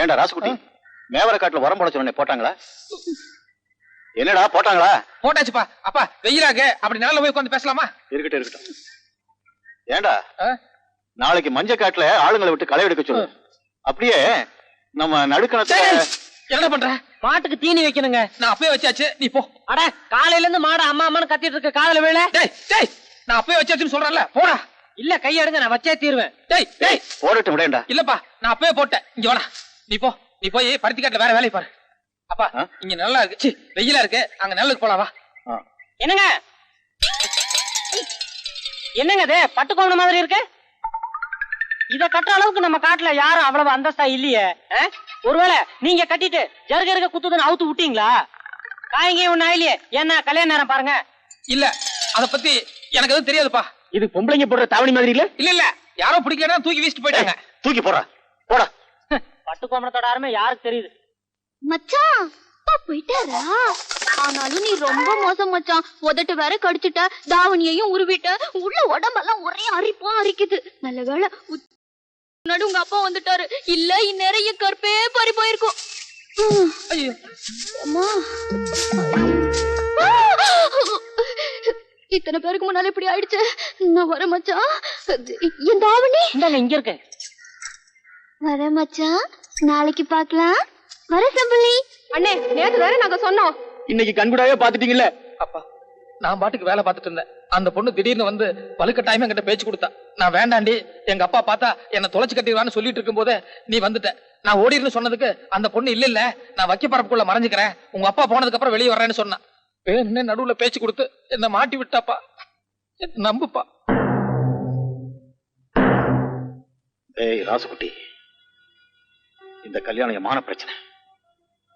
ஏண்டா ராசுகுட்டி, மேவர காட்டுல உரம் போட சொன்ன போட்டாங்களா? என்னடா போட்டாங்களா? போட்டாச்சுப்பா. அப்பா வெயிலாக அப்படி நல்ல போய் உட்காந்து பேசலாமா? இருக்கட்டும் இருக்கட்டும். ஏண்டா நாளைக்கு மஞ்ச காட்டுல ஆளுங்களை விட்டு களை எடுக்க சொல்லு. அப்படியே நம்ம நடுக்கணத்தை என்ன பண்ற? மாட்டுக்கு தீனி வைக்கணுங்க. நான் அப்பயே வச்சாச்சு, நீ போ. அட, காலையில இருந்து மாடு அம்மா அம்மான்னு கத்திட்டு இருக்க, காதல வேலை. டேய், நான் அப்பயே வச்சாச்சுன்னு சொல்றேன்ல, போடா. இல்ல, கையெடுங்க, நான் வச்சே தீருவேன். டேய் போடட்டும் விடேண்டா. இல்லப்பா, நான் அப்பயே போட்டேன். இங்க வாடா, நீ போ. நீ போய் பருத்தி காட்டுல வேற வேலையை பாரு. அப்பா இங்க நல்லா இருக்கு, வெயிலா இருக்கு, அங்க நல்லுக்கு போலாம் வா. என்னங்க என்னங்க இது பட்டு கோவணம் மாதிரி இருக்கு? இத கட்டுற அளவுக்கு நம்ம காட்டுல யாரும் அவ்வளவு அந்தஸ்தா இல்லையே. ஒருவேளை நீங்க கட்டிட்டு ஜருக குத்துதுன்னு அவுத்து விட்டீங்களா? காயங்க ஒண்ணு ஆயிலையே. என்ன கல்யாண நேரம் பாருங்க. இல்ல அத பத்தி எனக்கு எதுவும் தெரியாதுப்பா. இது பொம்பளைங்க போடுற தாவணி மாதிரி இல்ல? இல்ல இல்ல யாரோ பிடிக்கலன்னா தூக்கி வீசிட்டு போயிட்டாங்க. தூக்கி போடா போடா. பட்டு கோவணத்தோட அருமை யாருக்கு தெரியுது? மச்சான் அப்பா போயிட்டாரா? ஆனாலும் நீ ரொம்ப மோசம் மச்சான். உதட்டு வேற கடிச்சிட்ட, தாவணியையும் உருவிட்ட, உள்ள உடம்பெல்லாம் ஒரே அரிப்பா அரிக்குது. நல்ல வேளை முன்னாடி உங்க அப்பா வந்துட்டாரு. இல்ல இந்நேரம் என் கற்பே பறி போயிருக்கும். அம்மா இத்தனை பேருக்கு முன்னால இப்படி ஆயிடுச்சு. நான் வர மச்சான். என் தாவணி இங்க இருக்கு. வர மச்சான், நாளைக்கு பாக்கலாம். வர சம்பளி. அண்ணே நேத்து வேற நாங்க சொன்னோம். இன்னைக்கு கண்கூடாவே பாத்துட்டீங்கல்ல. அப்பா நான் பாட்டுக்கு வேலை பார்த்துட்டு இருந்தேன். அந்த பொண்ணு திடீர்னு வந்து வலுக்கட்டாயமா என்கிட்ட பேச்சு கொடுத்தா. நான் வேண்டாண்டி, எங்க அப்பா பார்த்தா என்ன தொலைச்சு கட்டிடுவான்னு சொல்லிட்டு இருக்கும் போதே நீ வந்துட்ட. நான் ஓடிடுன்னு சொன்னதுக்கு அந்த பொண்ணு இல்ல நான் வைக்க பரப்புக்குள்ள மறைஞ்சுக்கிறேன், உங்க அப்பா போனதுக்கு அப்புறம் வெளியே வர்றேன்னு சொன்னான். என்ன நடுவுல பேச்சு கொடுத்து என்ன மாட்டி விட்டாப்பா. நம்புப்பா. ஏய் ராசுகுட்டி, இந்த கல்யாணம் மான பிரச்சனை.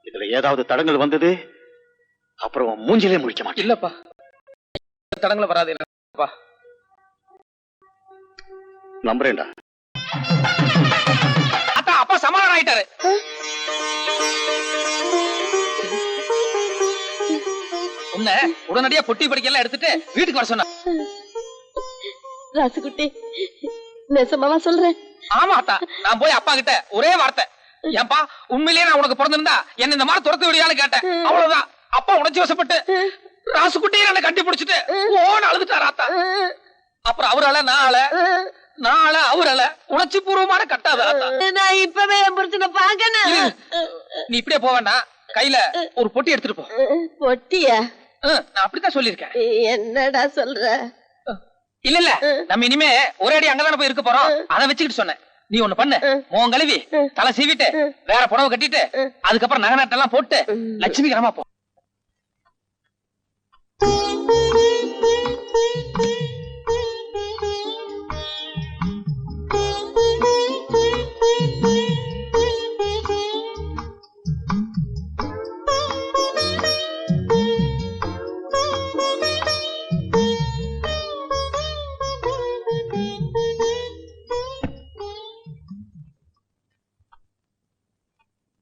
இதுல ஏதாவது தடங்கள் வந்தது அப்புறம் மூஞ்சிலே முழிக்க மாட்டேன். இல்லப்பா தடங்களை வராது. நம்புறேன்டா. அப்பா சமாதானம் ஆயிட்டாரு. உன்னை உடனடியா பொட்டி படிக்கலாம் எடுத்துட்டு வீட்டுக்கு வர சொன்ன. ராசுகுட்டி நெசமாவா சொல்றேன். ஆமாட்டா, நான் போய் அப்பா கிட்ட ஒரே வார்த்தை, ஏன்பா உண்மையிலேயே நான் உனக்கு பிறந்திருந்தா என்ன இந்த மாதிரி துரத்து விடியான்னு கேட்டேன். அவ்வளவுதான். அப்பா உணர்ச்சி வசப்பட்டு ராசுகுட்டியை என்ன கட்டி பிடிச்சிட்டு ஓன்னு அழுதுட்டாராத்தா. அப்புறம் அவரால நான் அவரால உணர்ச்சி பூர்வமான கட்டாத. நான் இப்பவே என் புருஷனை பாக்கணும். நீ இப்படியே போக வேண்டாம், கையில ஒரு பொட்டி எடுத்துட்டு போ. பொட்டியா? நான் அப்படித்தான் சொல்லியிருக்கேன். என்னடா சொல்ற? இல்ல நம்ம இனிமே ஒரே அடி அங்கதானே போய் இருக்க போறோம். அதை வச்சுக்கிட்டு சொன்னேன். நீ ஒண்ணு பண்ணு, மோன் கழுவி தலை சீவிட்டு வேற புடவை கட்டிட்டு அதுக்கப்புறம் நகை நட்டெல்லாம் போட்டு லட்சுமிகரமா போ.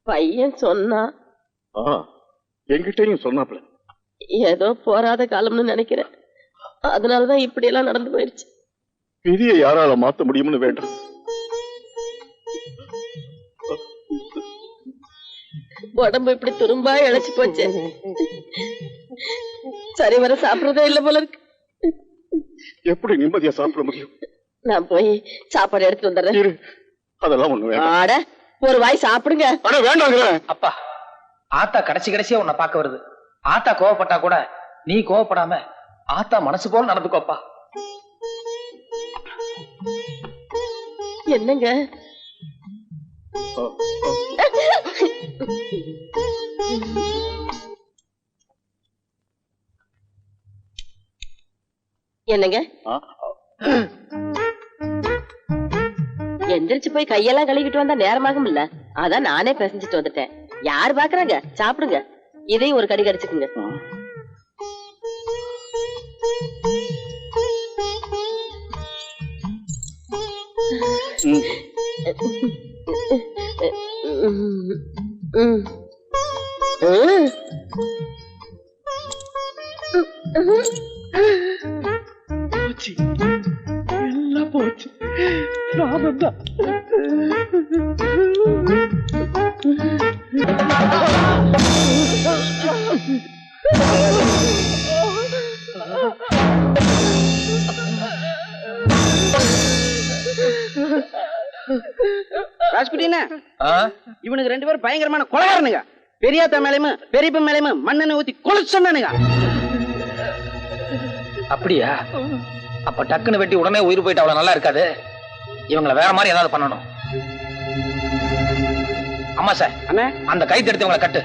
பையன் சொன்னா என்கிட்டயும் சொன்னாப்ல. ஏதோ போராத காலம்னு நினைக்கிறேன். அதனாலதான் இப்படி எல்லாம் நடந்து போயிருச்சு. விதியை யாரால மாத்த முடியும்னு வேண்டாம். உடம்பு இப்படி துரும்பா இழைச்சு போச்சு. சரி வர சாப்பிடறதே இல்ல போல இருக்கு. எப்படி நிம்மதியா சாப்பிட முடியும்? நான் போய் சாப்பாடு எடுத்து வந்துடுறேன். அதெல்லாம் ஒண்ணு வேண்டாம். ஆட ஒரு வாய் சாப்பிடுங்க. வேண்டாங்க. அப்பா ஆத்தா கடைசியா உன்னை பார்க்க வருது. ஆத்தா கோவப்பட்டா கூட நீ கோவப்படாம ஆத்தா மனசு போல நடந்துக்கோப்பா. என்னங்க என்னங்க எந்திரிச்சு போய் கையெல்லாம் கழுவிட்டு வந்தா நேரமாகும் இல்ல? அதான் நானே பிசைஞ்சிட்டு வந்துட்டேன். யாரு பாக்குறாங்க? சாப்பிடுங்க. இதையும் ஒரு கடி கடிச்சுக்குங்க. எல்லாம் போச்சு. நாமந்தான். ராஜ்குட்டினா இவனுக்கு 2 பேரும் பயங்கரமான கொலைகாரனுங்க. பெரியாத்தா மேலையும் பெரியப்ப மேலையும் மண்ணெண்ணெய் ஊத்தி கொலைச்சு சொன்னானுங்க. அப்படியா? அப்ப டக்குன்னு வெட்டி உடனே உயிர் போயிட்டு அவ்வளவு நல்லா இருக்காது. இவங்களை வேற மாதிரி ஏதாவது பண்ணணும். அம்மா சார், அந்த கைது எடுத்து இவங்களை கட்டு.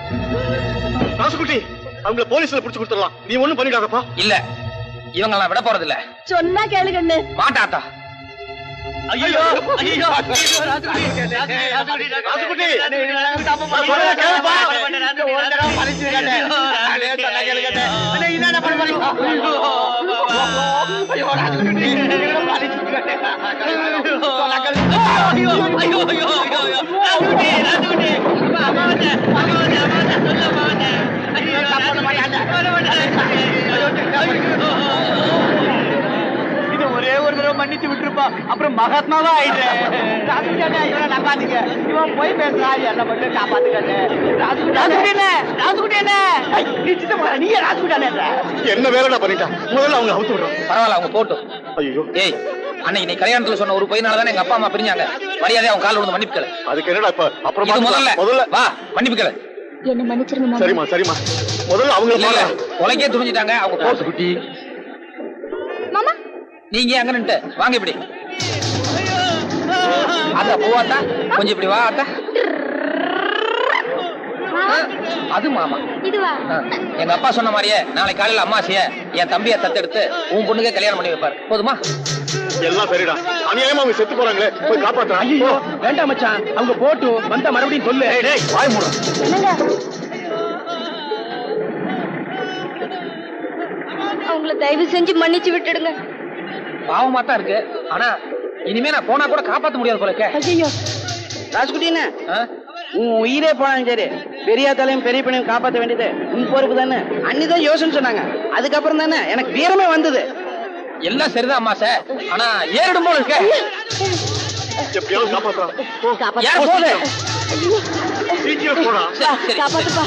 ராசுகுட்டி, அவங்கள போலீஸ்ல புடிச்சு கொடுத்துடலாம். நீ ஒண்ணும் பண்ணிடாதப்பா. இல்ல, இவங்க நான் விட போறது இல்ல. சொன்னா கேளுங்கண்ணு. மாட்டாத்தா. ஐயோ ஐயோ ராசுகுட்டி ஒரே ஒரு தடவை மன்னிச்சு விட்டுருப்பா, அப்புறம் மகாத்மாவா ஆயிடுறேன். ராசுகுட்டி இவனை நம்பாதீங்க, இவன் போய் பேசுறா, என்ன மட்டும் காப்பாத்துக்காது. ராசுகுட்டி என்ன நீ ராசுகுட்டி என்ன வேலைடா பண்ணிட்டா? முதல்ல அவங்க அவுத்து விடுறோம். பரவாயில்ல, அவங்க போட்டும். ஐயோ ஏய், அன்னைக்கு நீ கல்யாணத்துல சொன்ன ஒரு பொய்னாலதான் எங்க அப்பா அம்மா பிரிஞ்சாங்க. மரியாதையா அவங்க கால் விழுந்து மன்னிப்பு கேளு. அதுக்கு என்னடா இப்ப? அப்புறமா முதல்ல வா, மன்னிப்பு கேளு. என்ன மன்னிச்சிருங்க. சரிமா சரிமா, முதல்ல அவங்க கொலைக்கே துணிஞ்சிட்டாங்க. அவங்க போட்டு குட்டி. மாமா நீங்க அங்க நின்று வாங்க. இப்படி அத போவாத்தா, கொஞ்சம் இப்படி வா அத்தா. அது மாமா. இதுவா? எங்க அப்பா சொன்ன மாதிரியே நாளைக்கு காலையில அம்மாசிய என் தம்பியை தத்தெடுத்து உன் பொண்ணுக்கே கல்யாணம் பண்ணி வைப்பாரு. போதுமா? எல்லாம் சரிடா. அநியாயமா அவங்க செத்து போறாங்களே, போய் காப்பாத்துறா. ஐயோ வேண்டாம் மச்சான், அவங்க போட்டு வந்தா மறுபடியும் சொல்லு. வாய் மூடு. அவங்கள தயவு செஞ்சு மன்னிச்சு விட்டுடுங்க. பாவமா தான் இருக்கு, ஆனா இனிமே நான் போனா கூட காப்பாத்த முடியாது போல. ஐயோ ராசுகுட்டின்னு உன் உயிரே போனாலும் சரி, பெரியாத்தாலையும் பெரிய பையனையும் காப்பாற்ற வேண்டியது உன் பொறுப்பு தானே. அன்னிதான் யோசனை சொன்னாங்க, அதுக்கப்புறம் தானே எனக்கு வீரமே வந்தது. எல்லாம் சரிதான் அம்மா சார், ஆனா ஏறிடும் போல இருக்க. எப்படியாவது காப்பாத்துறான். யார் போகுது? சீக்கிரம் போடா. காப்பாத்துப்பா.